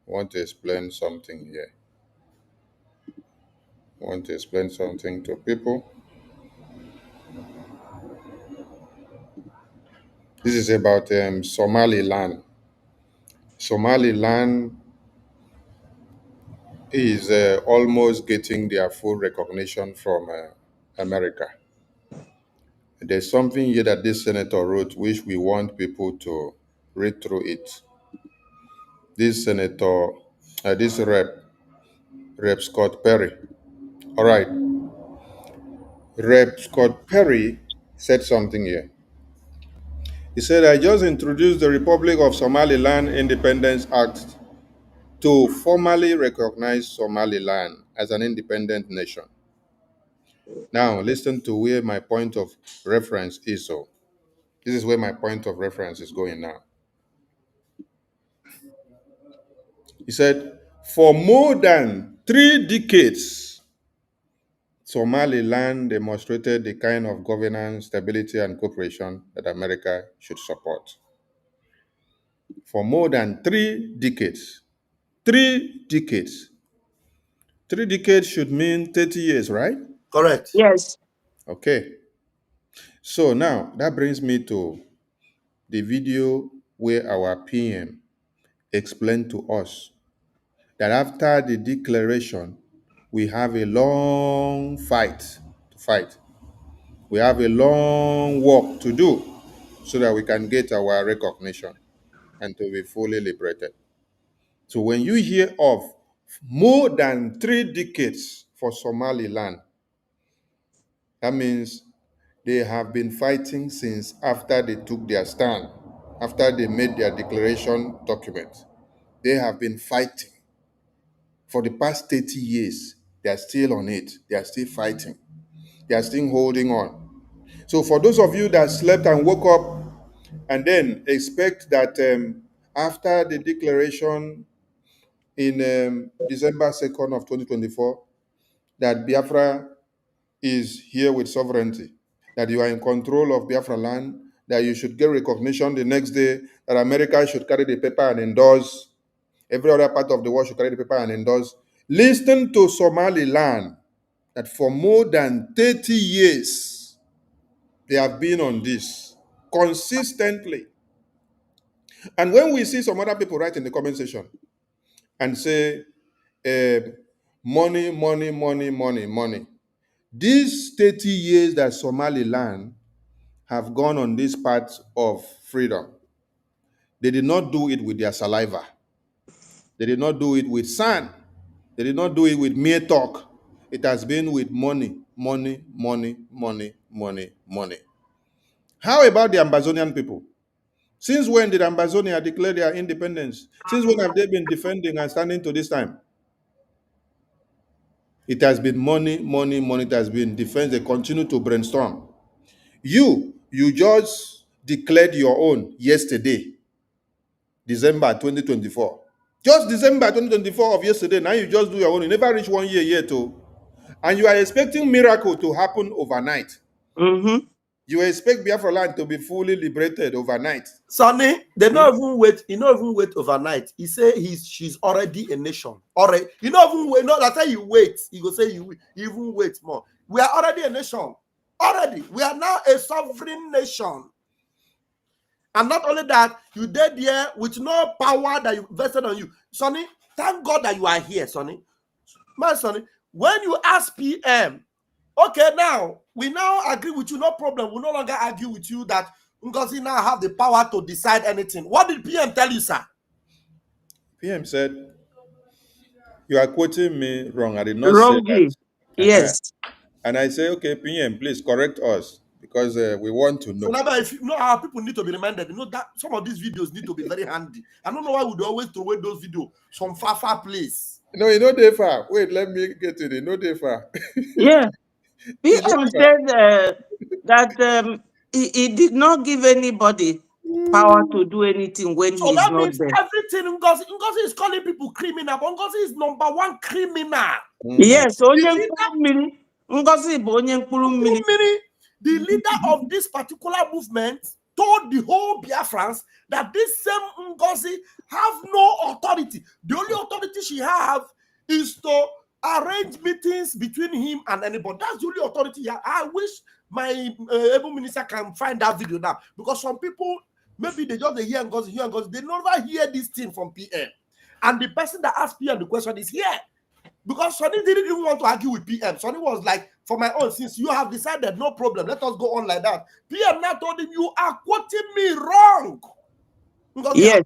I want to explain something here. I want to explain something to people. This is about Somaliland. Somaliland is almost getting their full recognition from America. There's something here that this senator wrote, which we want people to read through it. This senator, this Rep Scott Perry. All right, Rep Scott Perry said something here. He said, I just introduced the Republic of Somaliland Independence Act to formally recognize Somaliland as an independent nation. Now, listen to where my point of reference is. So, this is where my point of reference is going now. He said, for more than 3 decades, Somaliland demonstrated the kind of governance, stability, and cooperation that America should support. For more than 3 decades. 3 decades. 3 decades should mean 30 years, right? Correct. Yes. Okay. So now that brings me to the video where our PM explained to us that after the declaration, we have a long fight to fight. We have a long work to do so that we can get our recognition and to be fully liberated. So when you hear of more than 3 decades for Somaliland, that means they have been fighting since after they took their stand, after they made their declaration document. They have been fighting for the past 30 years. They are still on it. They are still fighting. They are still holding on. So for those of you that slept and woke up and then expect that after the declaration in December 2nd of 2024, that Biafra is here with sovereignty, that you are in control of Biafra land, that you should get recognition the next day, that America should carry the paper and endorse, every other part of the world should carry the paper and endorse. Listen to Somaliland, that for more than 30 years, they have been on this consistently. And when we see some other people write in the comment section and say, money, money, money, money, money, these 30 years that Somaliland have gone on this path of freedom, they did not do it with their saliva. They did not do it with sand. They did not do it with mere talk. It has been with money, money, money, money, money, money. How about the Ambazonian people? Since when did Ambazonia declare their independence? Since when have they been defending and standing to this time? It has been money, money, money. It has been defense. They continue to brainstorm. You just declared your own yesterday, December 2024. Just December 2024 of yesterday. Now you just do your own. You never reach 1 year yet, too. And you are expecting miracle to happen overnight. Mm-hmm. You expect Biafra land to be fully liberated overnight. Sonny, they don't even wait. He don't even wait overnight. He say she's already a nation. Already, you don't even wait. No, that's why you wait. He go say you even wait more. We are already a nation. Already, we are now a sovereign nation. And not only that, you did here with no power that you vested on you, Sonny. Thank God that you are here, Sonny. My Sonny, when you ask PM, okay, now we now agree with you, no problem. We no longer argue with you that Ngozi now have the power to decide anything. What did PM tell you, sir? PM said, you are quoting me wrong. I did not Wrongly. say that. Yes. And I say, okay, PM, please correct us because we want to know. So now, if you know, our people need to be reminded. You know that some of these videos need to be very handy. I don't know why we always throw away those videos from far place. No, you know they far. Wait, let me get to the no they far. Yeah. PM said that he did not give anybody power to do anything when So he's that not means there. everything Ngozi is calling people criminal, but Ngozi is number one criminal. Yes, onye Ngozi bụ onye mkpụrụ mmiri. The leader of this particular movement told the whole Biafrans that this same Ngozi have no authority. The only authority she have is to arrange meetings between him and anybody. That's the only authority he has. I wish my able minister can find that video now, because some people, maybe they just hear Ngozi, they never hear this thing from PM. And the person that asked PM the question is here. Because Sonny didn't even want to argue with PM. Sonny was like, for my own, since you have decided, no problem, let us go on like that. PM now told him, you are quoting me wrong. Yes,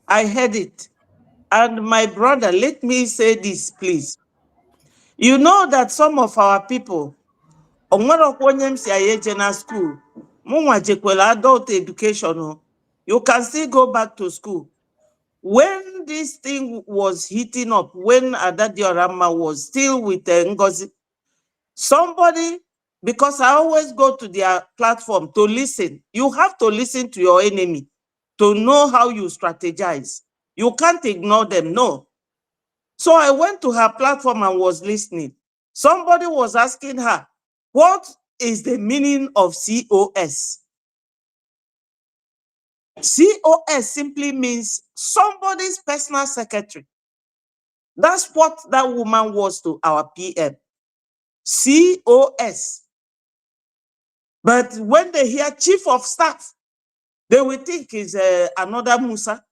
I heard it. And my brother, let me say this, please. You know that some of our people, school, adult education, you can still go back to school. When this thing was heating up, when Adadi Orama was still with Ngozi, somebody, because I always go to their platform to listen, you have to listen to your enemy to know how you strategize. You can't ignore them, no. So I went to her platform and was listening. Somebody was asking her, what is the meaning of COS? COS simply means somebody's personal secretary. That's what that woman was to our PM. COS. But when they hear chief of staff, they will think is another Musa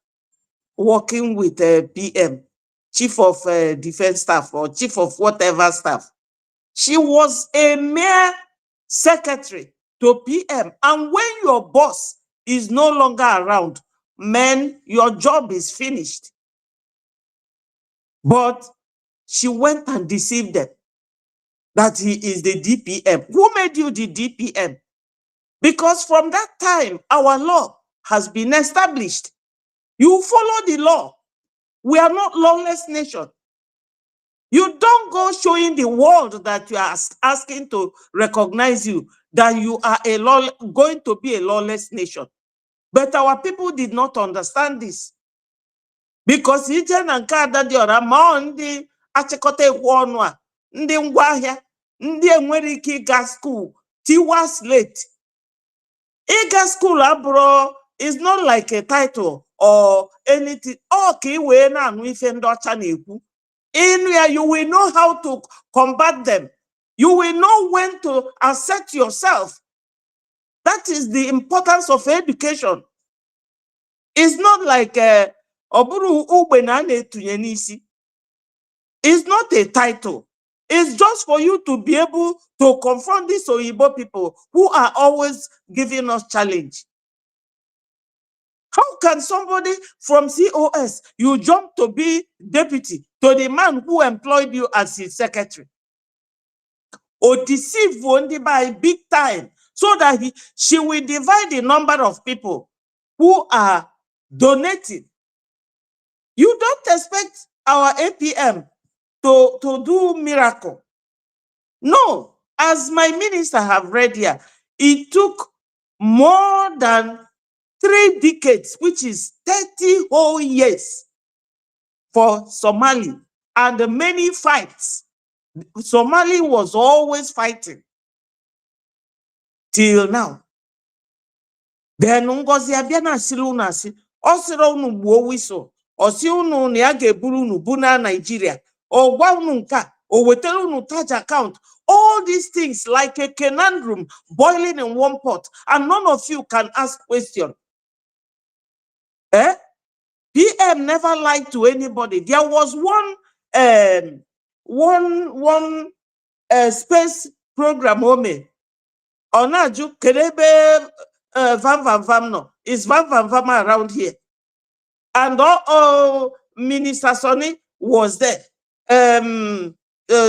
working with PM, chief of defense staff or chief of whatever staff. She was a mere secretary to PM. And when your boss is no longer around, man, your job is finished. But she went and deceived them that he is the DPM. Who made you the DPM? Because from that time, our law has been established. You follow the law. We are not lawless nation. You don't go showing the world that you are asking to recognize you, that you are going to be a lawless nation. But our people did not understand this. Because ije na nke Adadi Ora ma ndị achịkọta ekwu ọnụ a, ndị ngwaahịa, ndị enwere ike ịga school, tiwa slate. Ịga school abụrụ is not like a title or anything. Okay, we na anụ ife ndị ọcha na-ekwu. In where you will know how to combat them. You will know when to assert yourself. That is the importance of education. It's not like Oburu Ugbe na na-etunye n'isi. It's not a title. It's just for you to be able to confront these Oyibo people who are always giving us challenge. How can somebody from COS, you jump to be deputy to the man who employed you as his secretary? Or deceive Wondi by big time so that she will divide the number of people who are donating. You don't expect our APM to do miracle. No, as my minister have read here, it took more than 3 decades, which is 30 whole years for Somali, and many fights. Somali was always fighting till now. Then Ngozi abịa na asịrị unu asị, ọ sịrị unu gbuo wiso, ọ sị unu na ya ga-eburu unu bu na Nigeria, ọ gwa unu nke a, o wetara unu taj account. All these things like a conundrum boiling in one pot, and none of you can ask question. PM never lied to anybody. There was one space program home. Onaju kerebe Vam no. Is Vam around here? And Minister Sonny was there.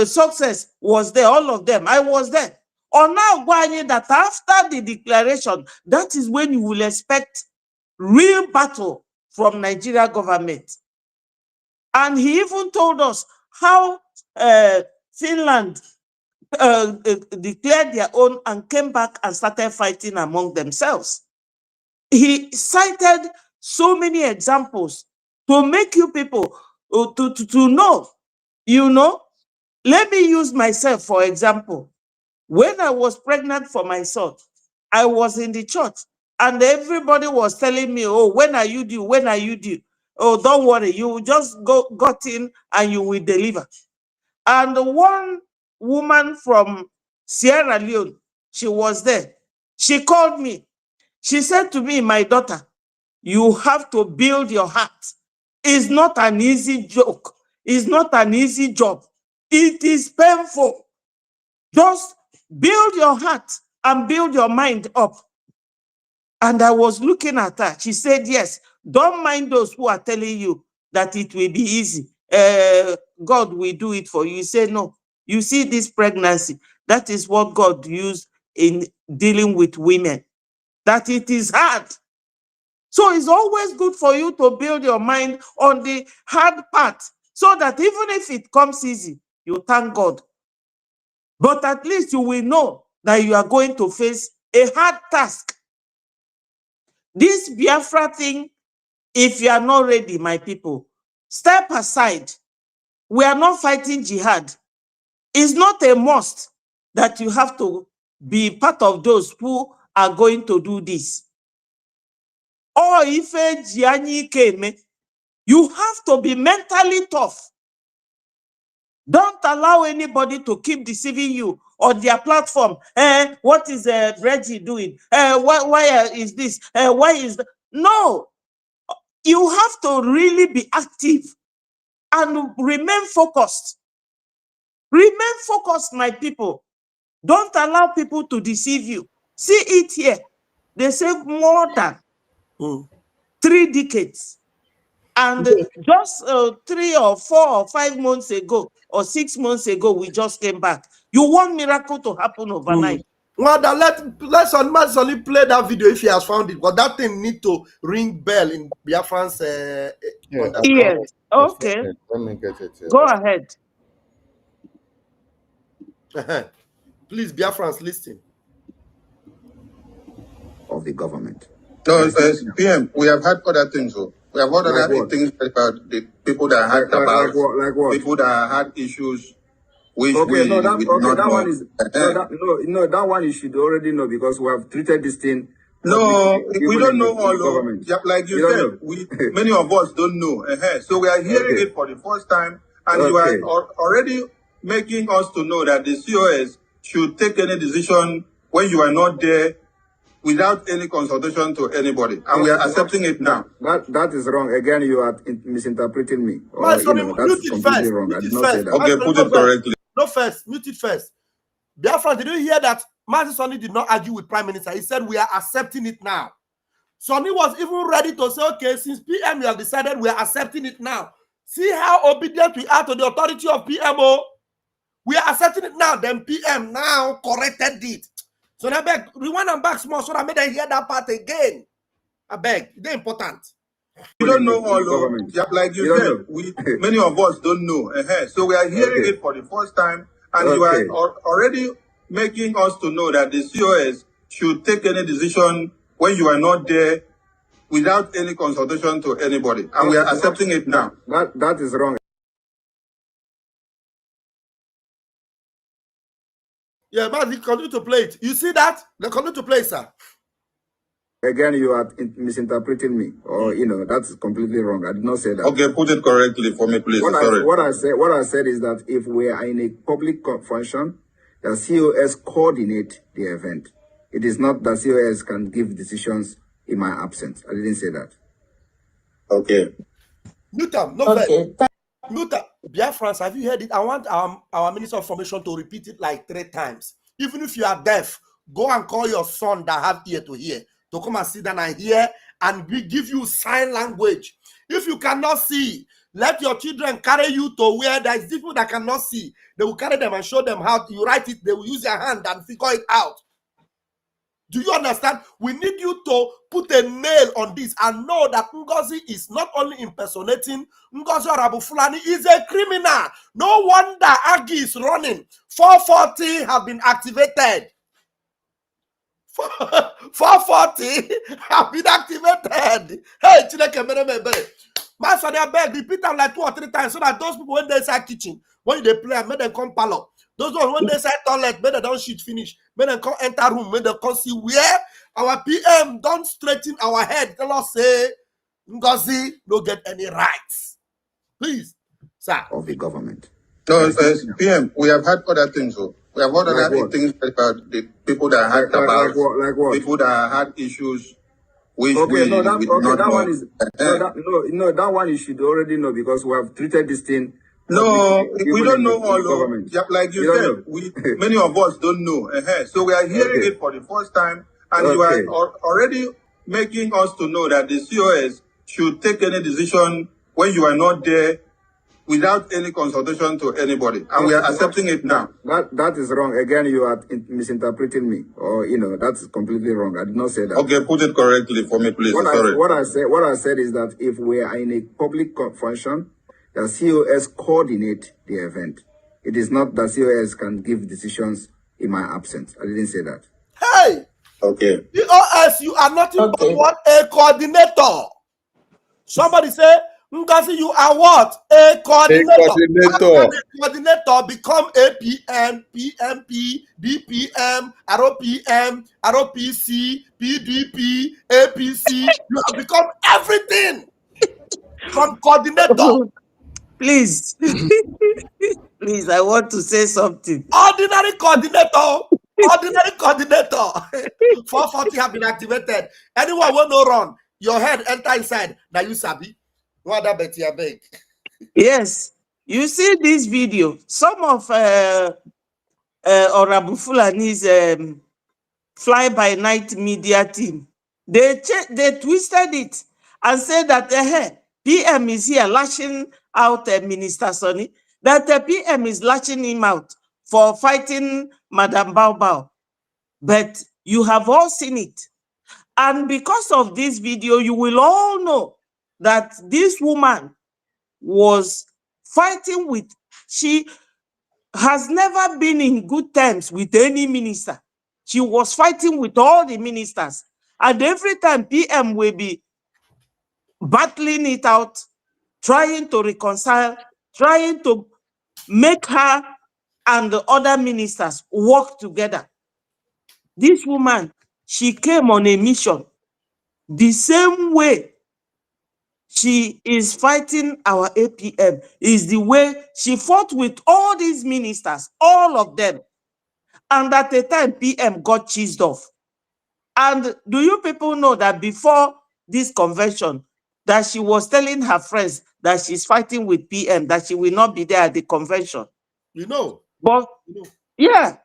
Success was there, all of them. I was there. Or now, that after the declaration, that is when you will expect real battle from Nigeria government. And he even told us how Finland declared their own and came back and started fighting among themselves. He cited so many examples to make you people to know, you know. Let me use myself for example. When I was pregnant for my son, I was in the church and everybody was telling me, oh, when are you due? When are you due? Oh, don't worry, you just got in and you will deliver. And one woman from Sierra Leone, she was there. She called me. She said to me, my daughter, you have to build your heart. It's not an easy joke. It's not an easy job. It is painful. Just build your heart and build your mind up. And I was looking at her. She said, yes, don't mind those who are telling you that it will be easy. God will do it for you. You say, no. You see this pregnancy, that is what God used in dealing with women, that it is hard. So it's always good for you to build your mind on the hard part so that even if it comes easy, you thank God. But at least you will know that you are going to face a hard task. This Biafra thing, if you are not ready, my people, step aside. We are not fighting jihad. It's not a must that you have to be part of those who are going to do this. Or if you have to be mentally tough. Don't allow anybody to keep deceiving you on their platform. What is Reggie doing? Why is this? Why is that? No, you have to really be active and remain focused. Remain focused, my people. Don't allow people to deceive you. See it here. They say more than 3 decades. And just 3 or 4 or 5 months ago, or 6 months ago, we just came back. You want miracle to happen overnight. Well, let's only play that video if he has found it. But that thing need to ring bell in Biafrans. Yes. Okay. Let me get it here. Go ahead. Please, Biafrans, listen. Of the government. No, PM, we have had other things. We have had other things about the people that had like what? People that had issues. Which that one is that one you should already know because we have treated this thing. No, we don't know all. Like you said, many of us don't know. So we are hearing it for the first time, and you are already making us to know that the COS should take any decision when you are not there without any consultation to anybody, and we are accepting it now. That is wrong. Again, you are misinterpreting me. That's completely wrong. I did not say that. Okay, put it correctly. No, mute it first. Biafra, did you hear that? Mazi Sonny did not argue with Prime Minister. He said we are accepting it now. Sonny was even ready to say, okay, since PM you have decided we are accepting it now. See how obedient we are to the authority of PMO. We are accepting it now. Then PM now corrected it. So now beg, rewind and back small so that I made them hear that part again. I beg, they're important. We don't know all. Like you said, many of us don't know. So we are hearing it for the first time, and you are already making us to know that the COS should take any decision when you are not there without any consultation to anybody, and we are accepting it now. That is wrong. Yeah, but they continue to play it. You see that? They continue to play, sir. Again, you are misinterpreting me, or that's completely wrong. I did not say that. Okay, put it correctly for me, please. What I said is that if we are in a public function, the COS coordinate the event. It is not that COS can give decisions in my absence. I didn't say that. Okay. Newton, no okay. Newton, Biafrans, have you heard it? I want our Minister of Information to repeat it like 3 times. Even if you are deaf, go and call your son that have ear to hear to come and sit down and hear, and we give you sign language. If you cannot see, let your children carry you to where there is people that cannot see. They will carry them and show them how you write it. They will use their hand and figure it out. Do you understand? We need you to put a nail on this and know that Ngozi is not only impersonating Ngozi Orabu Fulani, is a criminal. No wonder Agi is running. 440 have been activated. 440 have been activated. Hey, Chineke Meremebe. Master, I beg, repeat them like 2 or 3 times so that those people, when they say kitchen, when they play, make them come parlor. Those ones, when they say toilet, make them don't shit finish. Make them come enter room, make them come see where our PM don't straighten our head. Tell us, say, Ngozi don't get any rights. Please, sir. Of the government. No, PM, we have had other things. We have heard other things about the people that had like what? People that had issues. Which that one is that one you should already know because we have treated this thing. No, we don't know all. Yeah, like you said, many of us don't know. So we are hearing it for the first time, and you are already making us to know that the COS should take any decision when you are not there without any consultation to anybody, and we are accepting it now. That is wrong. Again, you are misinterpreting me, or that's completely wrong. I did not say that. Okay, put it correctly for me, please. What I said is that if we are in a public function, the COS coordinate the event. It is not that COS can give decisions in my absence. I didn't say that. Hey! Okay. COS, you are not but what? A coordinator. Somebody say, Ngozi, you are what? A coordinator. A coordinator become APM, PMP, DPM, ROPM, ROPC, PDP, APC. You have become everything from coordinator. Please. Please, I want to say something. Ordinary coordinator. Ordinary coordinator. 440 have been activated. Anyone will no run. Your head enter inside. Now you sabi. Yes, you see this video. Some of Orabu Fulani's fly-by-night media team, they twisted it and said that PM is here lashing out Minister Sonny, that PM is lashing him out for fighting Madam Bao. But you have all seen it. And because of this video, you will all know that this woman was fighting with, she has never been in good terms with any minister. She was fighting with all the ministers. And every time PM will be battling it out, trying to reconcile, trying to make her and the other ministers work together. This woman, she came on a mission the same way she is fighting our APM, is the way she fought with all these ministers, all of them. And at the time, PM got cheesed off. And do you people know that before this convention, that she was telling her friends that she's fighting with PM, that she will not be there at the convention? You know. But yeah,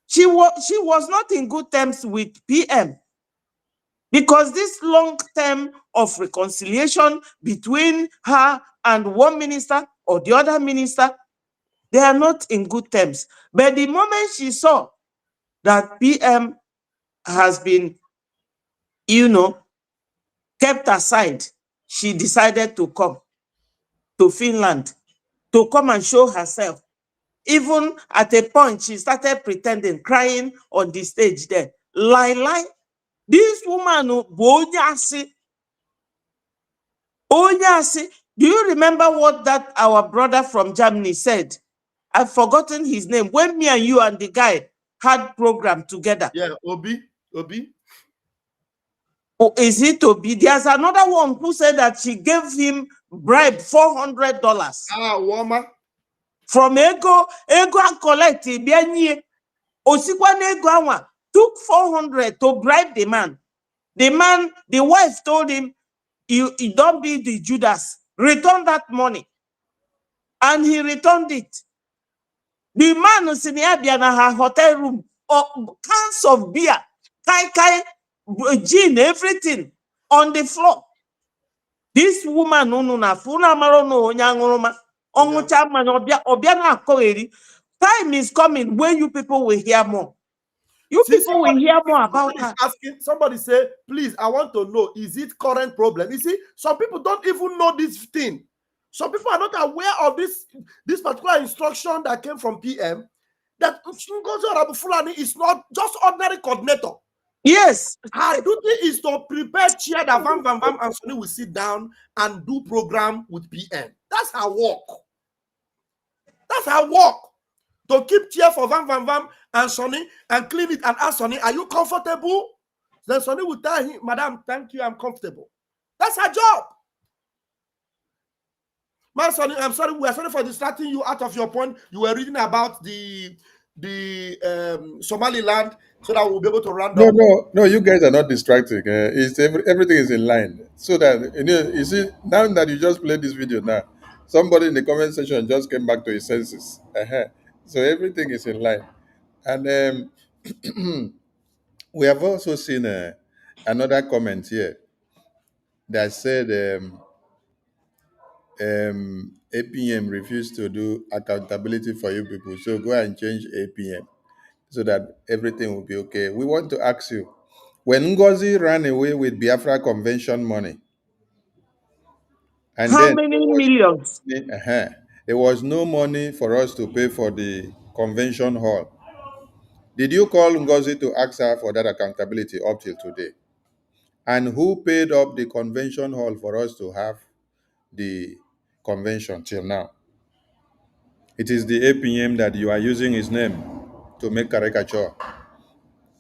she was not in good terms with PM. Because this long term of reconciliation between her and one minister or the other minister, they are not in good terms. But the moment she saw that PM has been, kept aside, she decided to come to Finland to come and show herself. Even at a point, she started pretending, crying on the stage there. Lie. This woman, Onyasi. Do you remember what that our brother from Germany said? I've forgotten his name. When me and you and the guy had program together. Yeah, Obi. Oh, is it Obi? There's another one who said that she gave him bribe $400. Woman. From ego and collect Osikwa took 400 to bribe the man. The wife told him, you don't be the Judas. Return that money. And he returned it. The man was in her hotel room, cans of beer, kai, gin, everything on the floor. This woman, time is coming when you people will hear more. You people will hear more about her. Asking, somebody say, please, I want to know, is it current problem? You see, some people don't even know this thing. Some people are not aware of this particular instruction that came from PM, that Ngozi Arabu-Fulani is not just ordinary coordinator. Yes. Her duty is to prepare chair that Van and Sonny will sit down and do program with PM. That's her work. That's her work. To keep chair for Van and Sonny and clean it and ask Sonny, are you comfortable? Then Sonny will tell him, Madam, thank you, I'm comfortable. That's her job. Man, Sonny, I'm sorry, we are sorry for distracting you out of your point. You were reading about the Somaliland, so that we'll be able to round up. No, you guys are not distracting. It's everything is in line. So that you see, now that you just played this video now, somebody in the comment section just came back to his senses. So everything is in line. And we have also seen another comment here that said APM refused to do accountability for you people. So go and change APM so that everything will be okay. We want to ask you, when Ngozi ran away with Biafra convention money, and how then many millions? There was no money for us to pay for the convention hall. Did you call Ngozi to ask her for that accountability up till today? And who paid up the convention hall for us to have the convention till now? It is the APM that you are using his name to make caricature.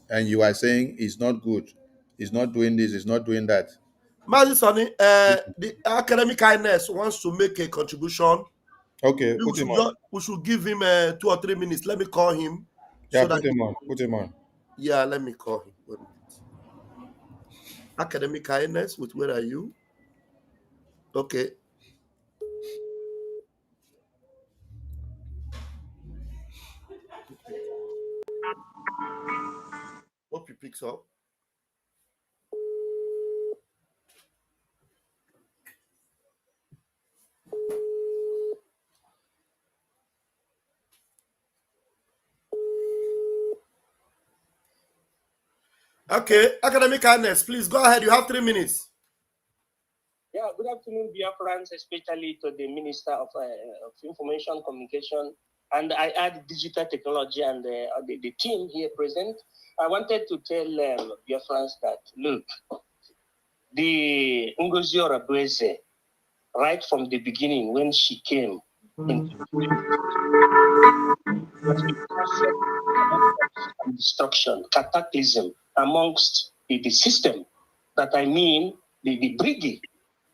And you are saying he's not good. He's not doing this, he's not doing that. Mazi Sonny, the academic kindness wants to make a contribution. Okay, we should give him 2 or 3 minutes. Let me call him. Yeah, put him on. Yeah, let me call him. 1 minute. Academic kindness, where are you? Okay. Hope he picks up. Okay, academic kindness, please go ahead. You have 3 minutes. Yeah, good afternoon, Biafrans, especially to the Minister of Information Communication, and I add digital technology and the team here present. I wanted to tell Biafrans that, look, the Ngozi Arabu-Fulani, right from the beginning when she came, destruction, cataclysm amongst the system, that I mean the brigade.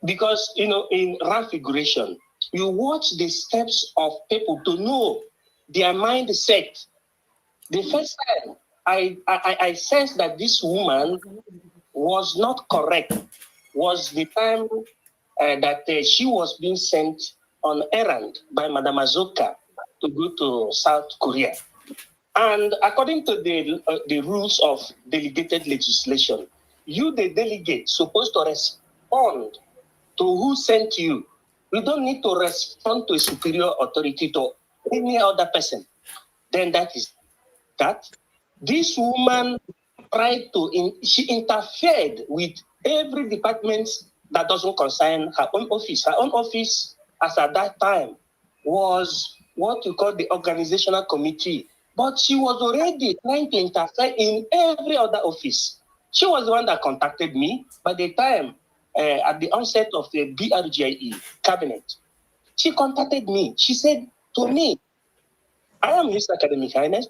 Because, in configuration, you watch the steps of people to know their mindset. The first time I sensed that this woman was not correct was the time that she was being sent on errand by Madam Azoka to go to South Korea. And according to the rules of delegated legislation, you, the delegate, supposed to respond to who sent you. You don't need to respond to a superior authority, to any other person. Then that is that. This woman tried to, she interfered with every department that doesn't concern her own office. Her own office, as at that time, was what we call the organizational committee. But she was already trying to interfere in every other office. She was the one that contacted me by the time, at the onset of the BRGIE cabinet. She contacted me. She said to me, I am His Academic Highness.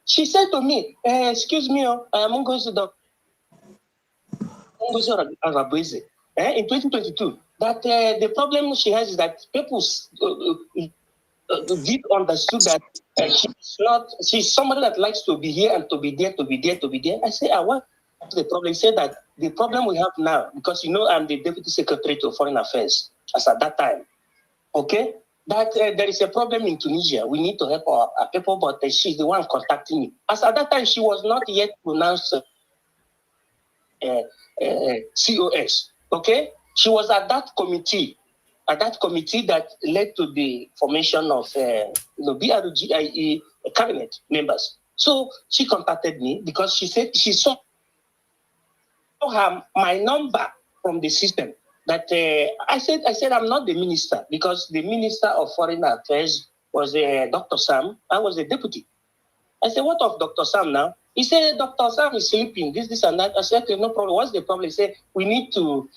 She said to me, excuse me, I am Ngozi Arabu-Fulani in 2022, that the problem she has is that people did understood that she's somebody that likes to be here and to be there, to be there, to be there. I say, what the problem? He said that the problem we have now, because I'm the Deputy Secretary to Foreign Affairs as at that time, okay, that there is a problem in Tunisia. We need to help our people, but she's the one contacting me. As at that time, she was not yet pronounced COS, okay? She was at that committee that led to the formation of BRGIE cabinet members. So she contacted me because she said she saw my number from the system. That I said I'm not the minister, because the Minister of Foreign Affairs was Dr. Sam. I was the deputy. I said, what of Dr. Sam now? He said, Dr. Sam is sleeping, this and that. I said, okay, no problem. What's the problem? He said, we need to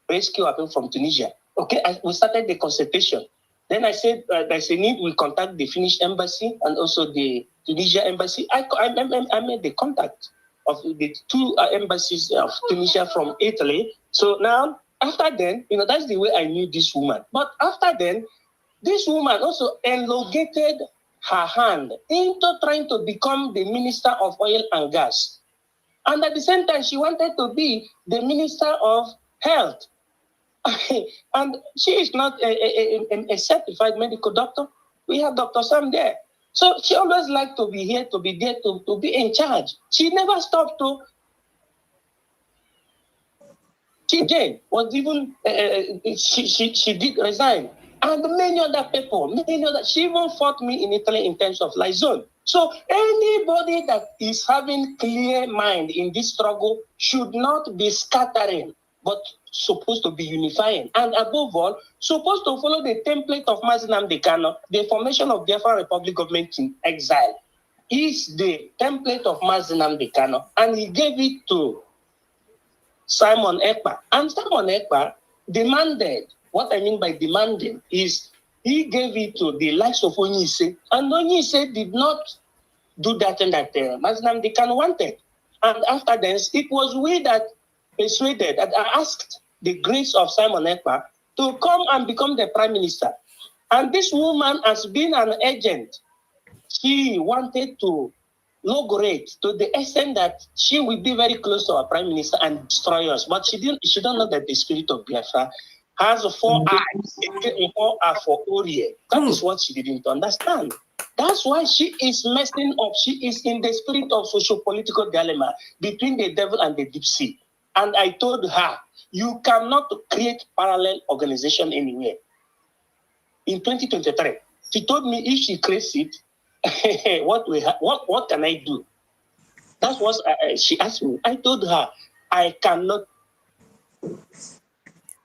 rescue our people from Tunisia. Okay, we started the consultation. Then I said, there's a need, we contact the Finnish embassy and also the Tunisia embassy. I made the contact of the two embassies of Tunisia from Italy. So now, after then, that's the way I knew this woman. But after then, this woman also elongated her hand into trying to become the Minister of Oil and Gas. And at the same time, she wanted to be the Minister of Health. And she is not a certified medical doctor. We have Dr. Sam there. So she always liked to be here, to be there, to be in charge. She never stopped to. She did, was even, she did resign. And many other people, she even fought me in Italy in terms of liaison. So anybody that is having clear mind in this struggle should not be scattering, but supposed to be unifying. And above all, supposed to follow the template of Nnamdi Kanu, the formation of Biafran Republic government in exile is the template of Nnamdi Kanu, and he gave it to Simon Ekpa. And Simon Ekpa demanded, what I mean by demanding is he gave it to the likes of Onyise, and Onyise did not do that thing that Nnamdi Kanu wanted. And after this, it was we that persuaded, that I asked the grace of Simon Ekpa to come and become the prime minister. And this woman has been an agent. She wanted to inaugurate to the extent that she will be very close to our prime minister and destroy us. But she don't know that the spirit of Biafra has 4 eyes. 4 are for Orie. That is what she didn't understand. That's why she is messing up. She is in the spirit of socio-political dilemma between the devil and the deep sea. And I told her, you cannot create parallel organization anywhere. In 2023, she told me if she creates it, what can I do? That's what she asked me. I told her, I cannot.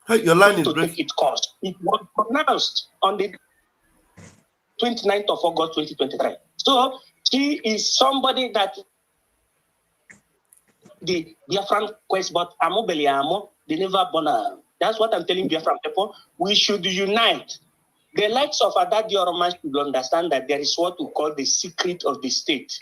Hey, your line is breaking. It cost. It was pronounced on the 29th of August 2023. So she is somebody that the Biafran quest, but Amo Beliamo, they never born. That's what I'm telling Biafran people. We should unite. The likes of Adadi Oroman should understand that there is what we call the secret of the state.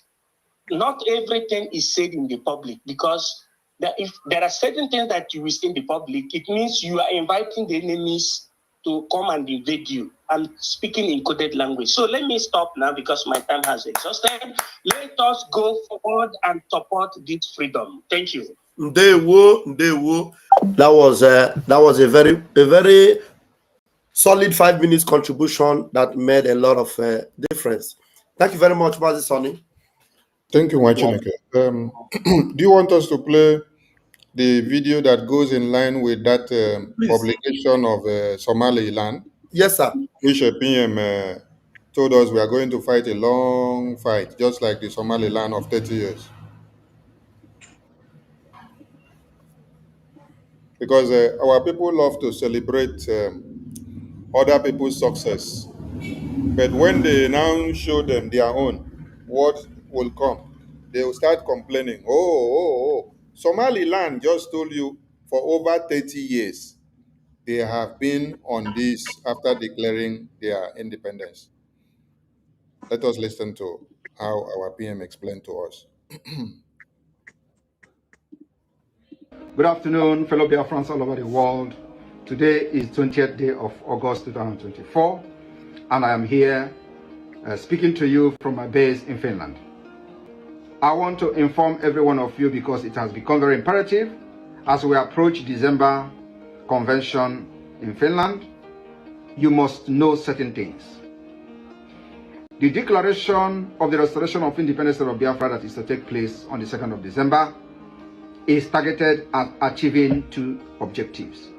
Not everything is said in the public, because if there are certain things that you will say in the public, it means you are inviting the enemies to come and invade you. I'm speaking in coded language. So let me stop now because my time has exhausted. Let us go forward and support this freedom. Thank you. Ndewo. That was a very solid 5 minutes contribution that made a lot of difference. Thank you very much, Mazi Sonny. Thank you, Wachineke. Do you want us to play the video that goes in line with that publication of Somaliland? Yes, sir. Which PM told us we are going to fight a long fight, just like the Somaliland of 30 years. Because our people love to celebrate other people's success. But when they now show them their own, what will come? They will start complaining. Oh. Somaliland just told you for over 30 years, they have been on this after declaring their independence. Let us listen to how our PM explained to us. Good afternoon, fellow Biafrans all over the world. Today is 20th day of August 2024, and I am here speaking to you from my base in Finland. I want to inform every one of you, because it has become very imperative as we approach December convention in Finland. You must know certain things. The declaration of the restoration of independence of Biafra that is to take place on the 2nd of December is targeted at achieving 2 objectives.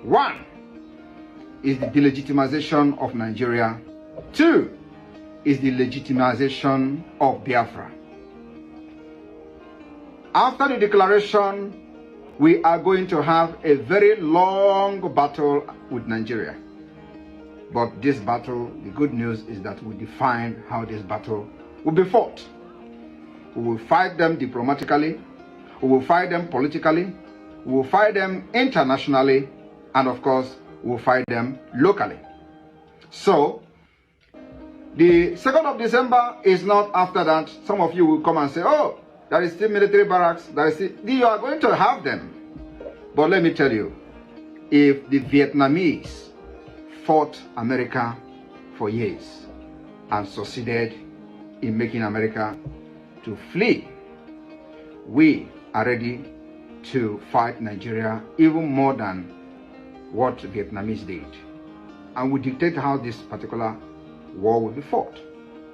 1 is the delegitimization of Nigeria. 2 is the legitimization of Biafra. After the declaration, we are going to have a very long battle with Nigeria. But this battle, the good news is that we define how this battle will be fought. We will fight them diplomatically, we will fight them politically, we will fight them internationally, and of course, we will fight them locally. So, the 2nd of December is not after that. Some of you will come and say, oh, there is still military barracks, you are going to have them. But let me tell you, if the Vietnamese fought America for years and succeeded in making America to flee, we are ready to fight Nigeria even more than what Vietnamese did. And we dictate how this particular war will be fought.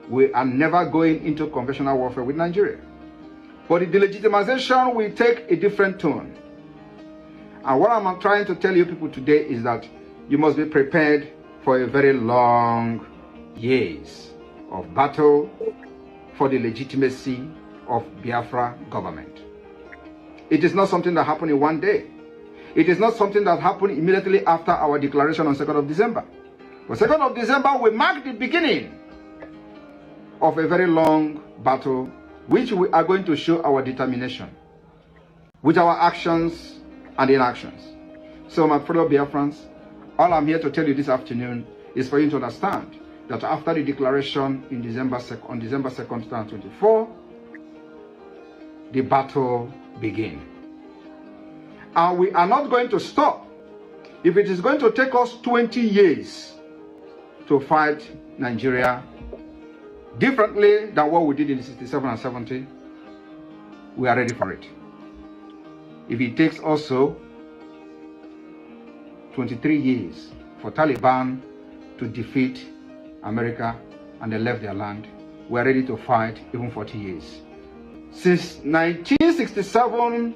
We are never going into conventional warfare with Nigeria. But the delegitimization will take a different tone. And what I'm trying to tell you people today is that you must be prepared for a very long years of battle for the legitimacy of Biafra government. It is not something that happened in one day. It is not something that happened immediately after our declaration on 2nd of December. But 2nd of December will mark the beginning of a very long battle, which we are going to show our determination with our actions and inactions. So my fellow Biafrans, all I'm here to tell you this afternoon is for you to understand that after the declaration on December 2nd, 2024, the battle begins. And we are not going to stop. If it is going to take us 20 years to fight Nigeria differently than what we did in 67 and 70, we are ready for it. If it takes also 23 years for Taliban to defeat America and they left their land, we are ready to fight even 40 years. Since 1967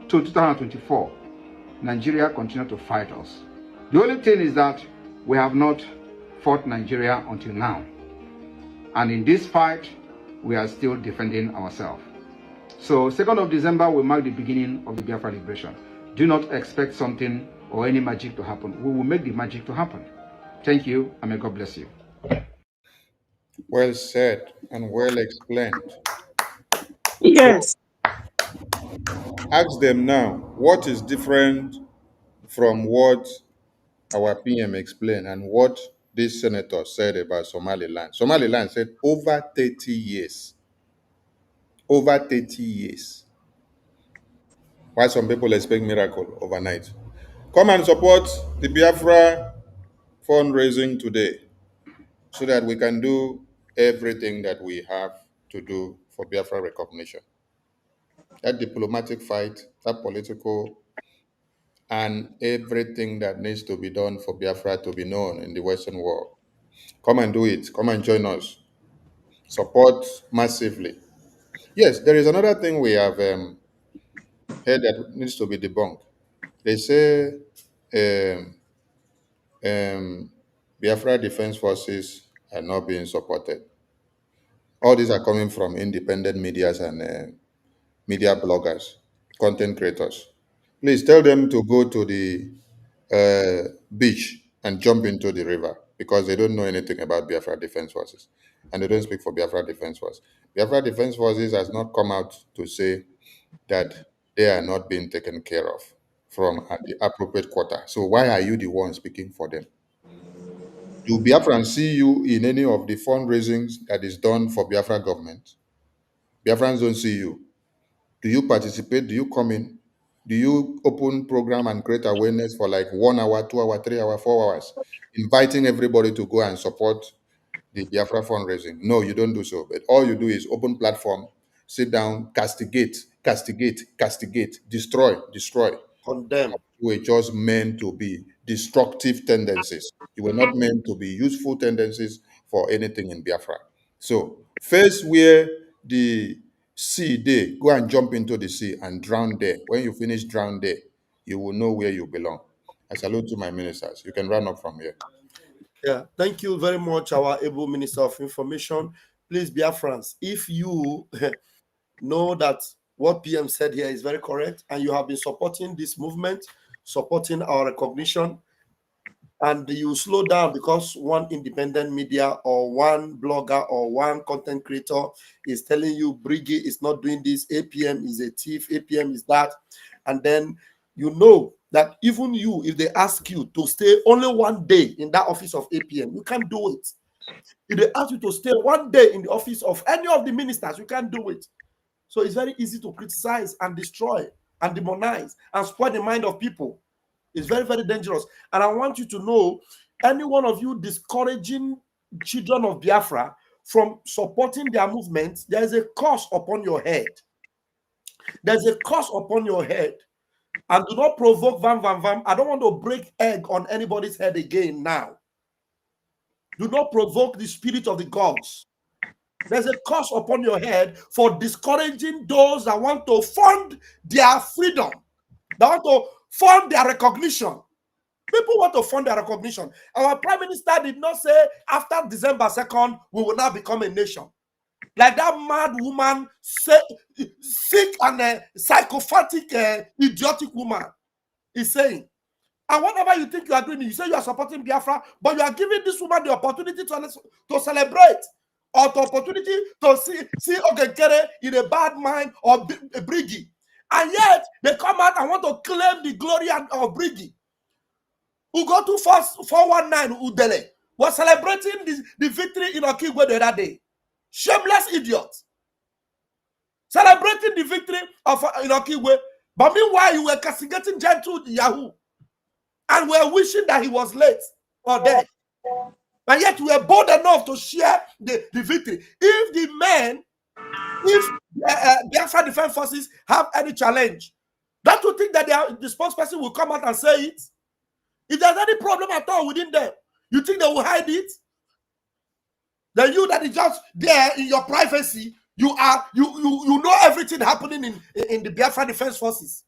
to 2024, Nigeria continued to fight us. The only thing is that we have not fought Nigeria until now. And in this fight, we are still defending ourselves. So 2nd of December will mark the beginning of the Biafra liberation. Do not expect something or any magic to happen. We will make the magic to happen. Thank you, and may God bless you. Well said and well explained. Yes. Ask them now, what is different from what our PM explained and what this senator said about Somaliland? Somaliland said over 30 years. Over 30 years. Why some people expect miracle overnight? Come and support the Biafra fundraising today so that we can do everything that we have to do for Biafra recognition. That diplomatic fight, that political, and everything that needs to be done for Biafra to be known in the Western world. Come and do it. Come and join us. Support massively. Yes, there is another thing we have heard that needs to be debunked. They say Biafra Defense Forces are not being supported. All these are coming from independent medias and media bloggers, content creators. Please tell them to go to the beach and jump into the river because they don't know anything about Biafra Defense Forces and they don't speak for Biafra Defense Force. Biafra Defense Forces has not come out to say that they are not being taken care of from the appropriate quarter. So why are you the one speaking for them? Do Biafrans see you in any of the fundraisings that is done for Biafra government? Biafrans don't see you. Do you participate? Do you come in? Do you open program and create awareness for like 1 hour, 2 hour, 3 hour, 4 hours, inviting everybody to go and support the Biafra fundraising? No, you don't do so. But all you do is open platform, sit down, castigate, castigate, castigate, destroy, destroy. Condemn. You were just meant to be destructive tendencies. You were not meant to be useful tendencies for anything in Biafra. So, first where the sea day, go and jump into the sea and drown there. When you finish drown there, you will know where you belong. I salute to my ministers. You can run up from here. Yeah, thank you very much, our able Minister of Information. Please, Biafrans, if you know that what PM said here is very correct, and you have been supporting this movement, supporting our recognition, and you slow down because one independent media or one blogger or one content creator is telling you Briggy is not doing this, APM is a thief, APM is that, and then you know that even you, if they ask you to stay only one day in that office of APM, you can't do it. If they ask you to stay one day in the office of any of the ministers, you can't do it. So it's very easy to criticize and destroy and demonize and spoil the mind of people. It's very, very dangerous. And I want you to know, any one of you discouraging children of Biafra from supporting their movement, there is a curse upon your head. There's a curse upon your head. And do not provoke vam, vam, vam. I don't want to break egg on anybody's head again now. Do not provoke the spirit of the gods. There's a curse upon your head for discouraging those that want to fund their freedom, that want to fund their recognition. People want to fund their recognition. Our Prime Minister did not say after December 2nd, we will now become a nation. Like that mad woman, sick and psychopathic, idiotic woman is saying. And whatever you think you are doing, you say you are supporting Biafra, but you are giving this woman the opportunity to celebrate, or the opportunity to see Ogekere in a bad mind or a Briggy. And yet, they come out and want to claim the glory of Briggy. Who go to 419 Udele was celebrating the victory in Okigwe the other day. Shameless idiot. Celebrating the victory of in Okigwe, but meanwhile you were castigating Gentle Yahoo and were wishing that he was late or dead. And yet we were bold enough to share the victory. If the men, if Biafra Defense Forces have any challenge, don't you think that the spokesperson will come out and say it? If there's any problem at all within them, you think they will hide it? Then you that is just there in your privacy, you know everything happening in the Biafra Defense Forces.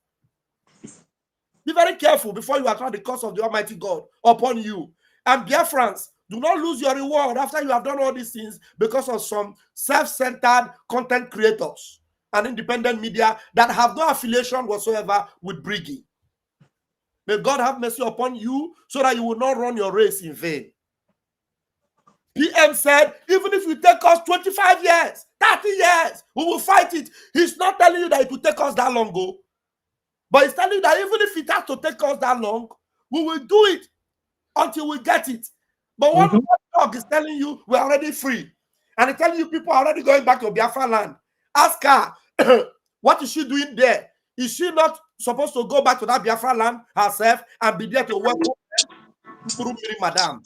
Be very careful before you attract the curse of the Almighty God upon you. And Biafrans, do not lose your reward after you have done all these things because of some self-centered content creators and independent media that have no affiliation whatsoever with Briggy. May God have mercy upon you so that you will not run your race in vain. PM said, even if you take us 25 years, 30 years, we will fight it. He's not telling you that it will take us that long, but he's telling you that even if it has to take us that long, we will do it until we get it. But one dog is telling you we're already free. And he's telling you people are already going back to Biafra land. Ask her, what is she doing there? Is she not supposed to go back to that Biafra land herself and be there to work with Madam?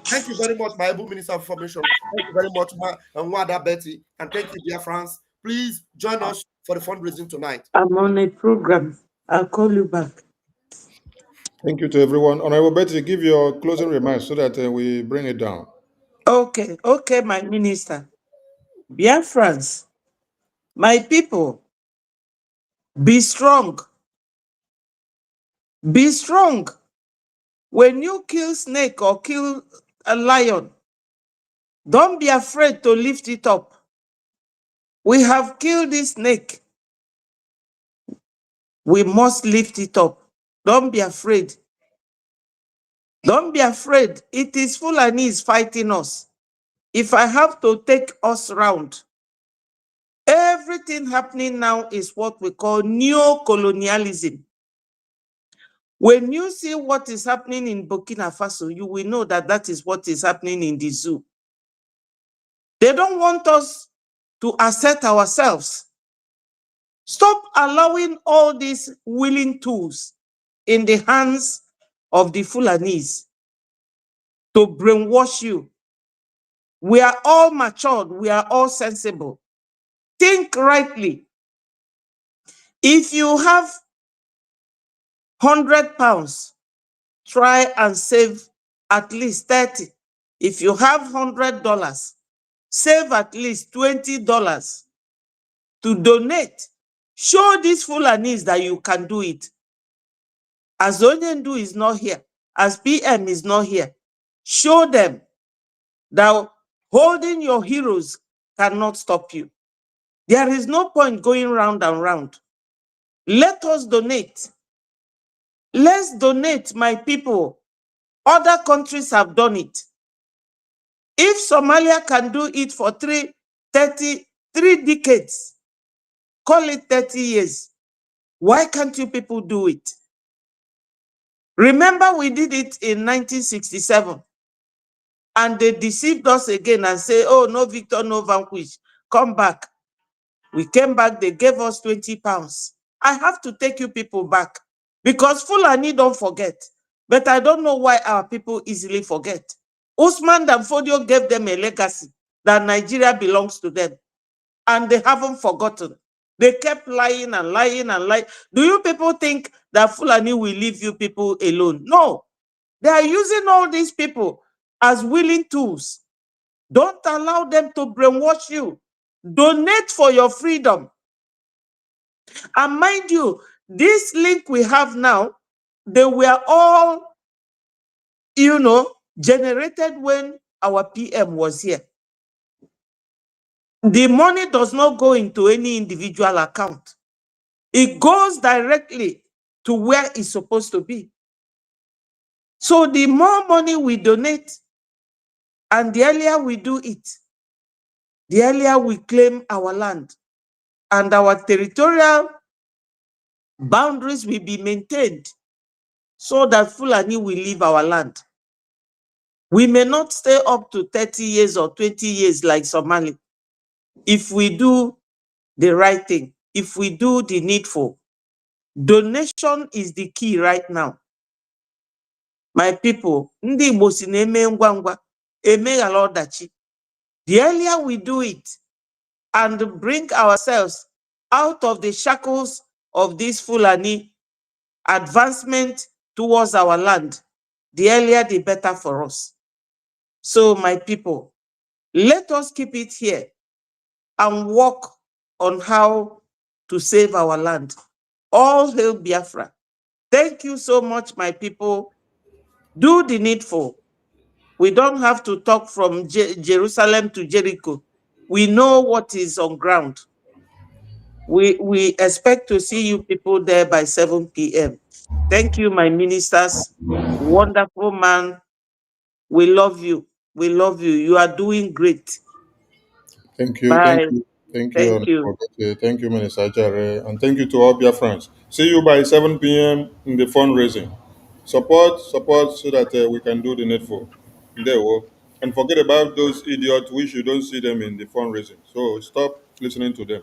Thank you very much, my able Minister of Information. Thank you very much, Nwada Betty. And thank you, Biafrans. Please join us for the fundraising tonight. I'm on a program. I'll call you back. Thank you to everyone. Honorable Betty, give your closing remarks so that we bring it down. Okay, my minister. Biafrans, my people, be strong. Be strong. When you kill snake or kill a lion, don't be afraid to lift it up. We have killed this snake. We must lift it up. Don't be afraid. Don't be afraid. It is Fulanese fighting us. If I have to take us round, everything happening now is what we call neo-colonialism. When you see what is happening in Burkina Faso, you will know that that is what is happening in the zoo. They don't want us to assert ourselves. Stop allowing all these willing tools in the hands of the Fulanese to brainwash you. We are all matured. We are all sensible. Think rightly. If you have 100 pounds, try and save at least 30. If you have $100, save at least $20 to donate. Show these Fulanese that you can do it. As Onyendu is not here, as PM is not here, Show them that holding your heroes cannot stop you. There is no point going round and round. Let us donate. Let's donate, my people. Other countries have done it. If Somalia can do it for 3 decades, call it 30 years, why can't you people do it? Remember, we did it in 1967, and they deceived us again and say, oh, no victor, no vanquish. Come back. We came back, they gave us 20 pounds. I have to take you people back because Fulani don't forget. But I don't know why our people easily forget. Usman Danfodio gave them a legacy that Nigeria belongs to them, and they haven't forgotten. They kept lying and lying and lying. Do you people think that Fulani will leave you people alone? No. They are using all these people as willing tools. Don't allow them to brainwash you. Donate for your freedom. And mind you, this link we have now, they were all, generated when our PM was here. The money does not go into any individual account. It goes directly to where it's supposed to be. So the more money we donate, and the earlier we do it, the earlier we claim our land, and our territorial boundaries will be maintained so that Fulani will leave our land. We may not stay up to 30 years or 20 years like Somali. If we do the right thing, if we do the needful, donation is the key right now. My people, ndị Igbo si na-eme ngwa ngwa, emeghala ọdachi. The earlier we do it and bring ourselves out of the shackles of this Fulani advancement towards our land, the earlier the better for us. So my people, let us keep it here and work on how to save our land. All hail Biafra. Thank you so much, my people. Do the needful. We don't have to talk from Jerusalem to Jericho. We know what is on ground. We expect to see you people there by 7 p.m. Thank you, my ministers. Wonderful man. We love you. We love you. You are doing great. Thank you. Bye. Thank Thank you. Thank you, Minister Jare. And thank you to all Biafrans. See you by 7 p.m. in the fundraising. Support so that we can do the needful. There we go. And forget about those idiots. Wish you don't see them in the fundraising. So stop listening to them.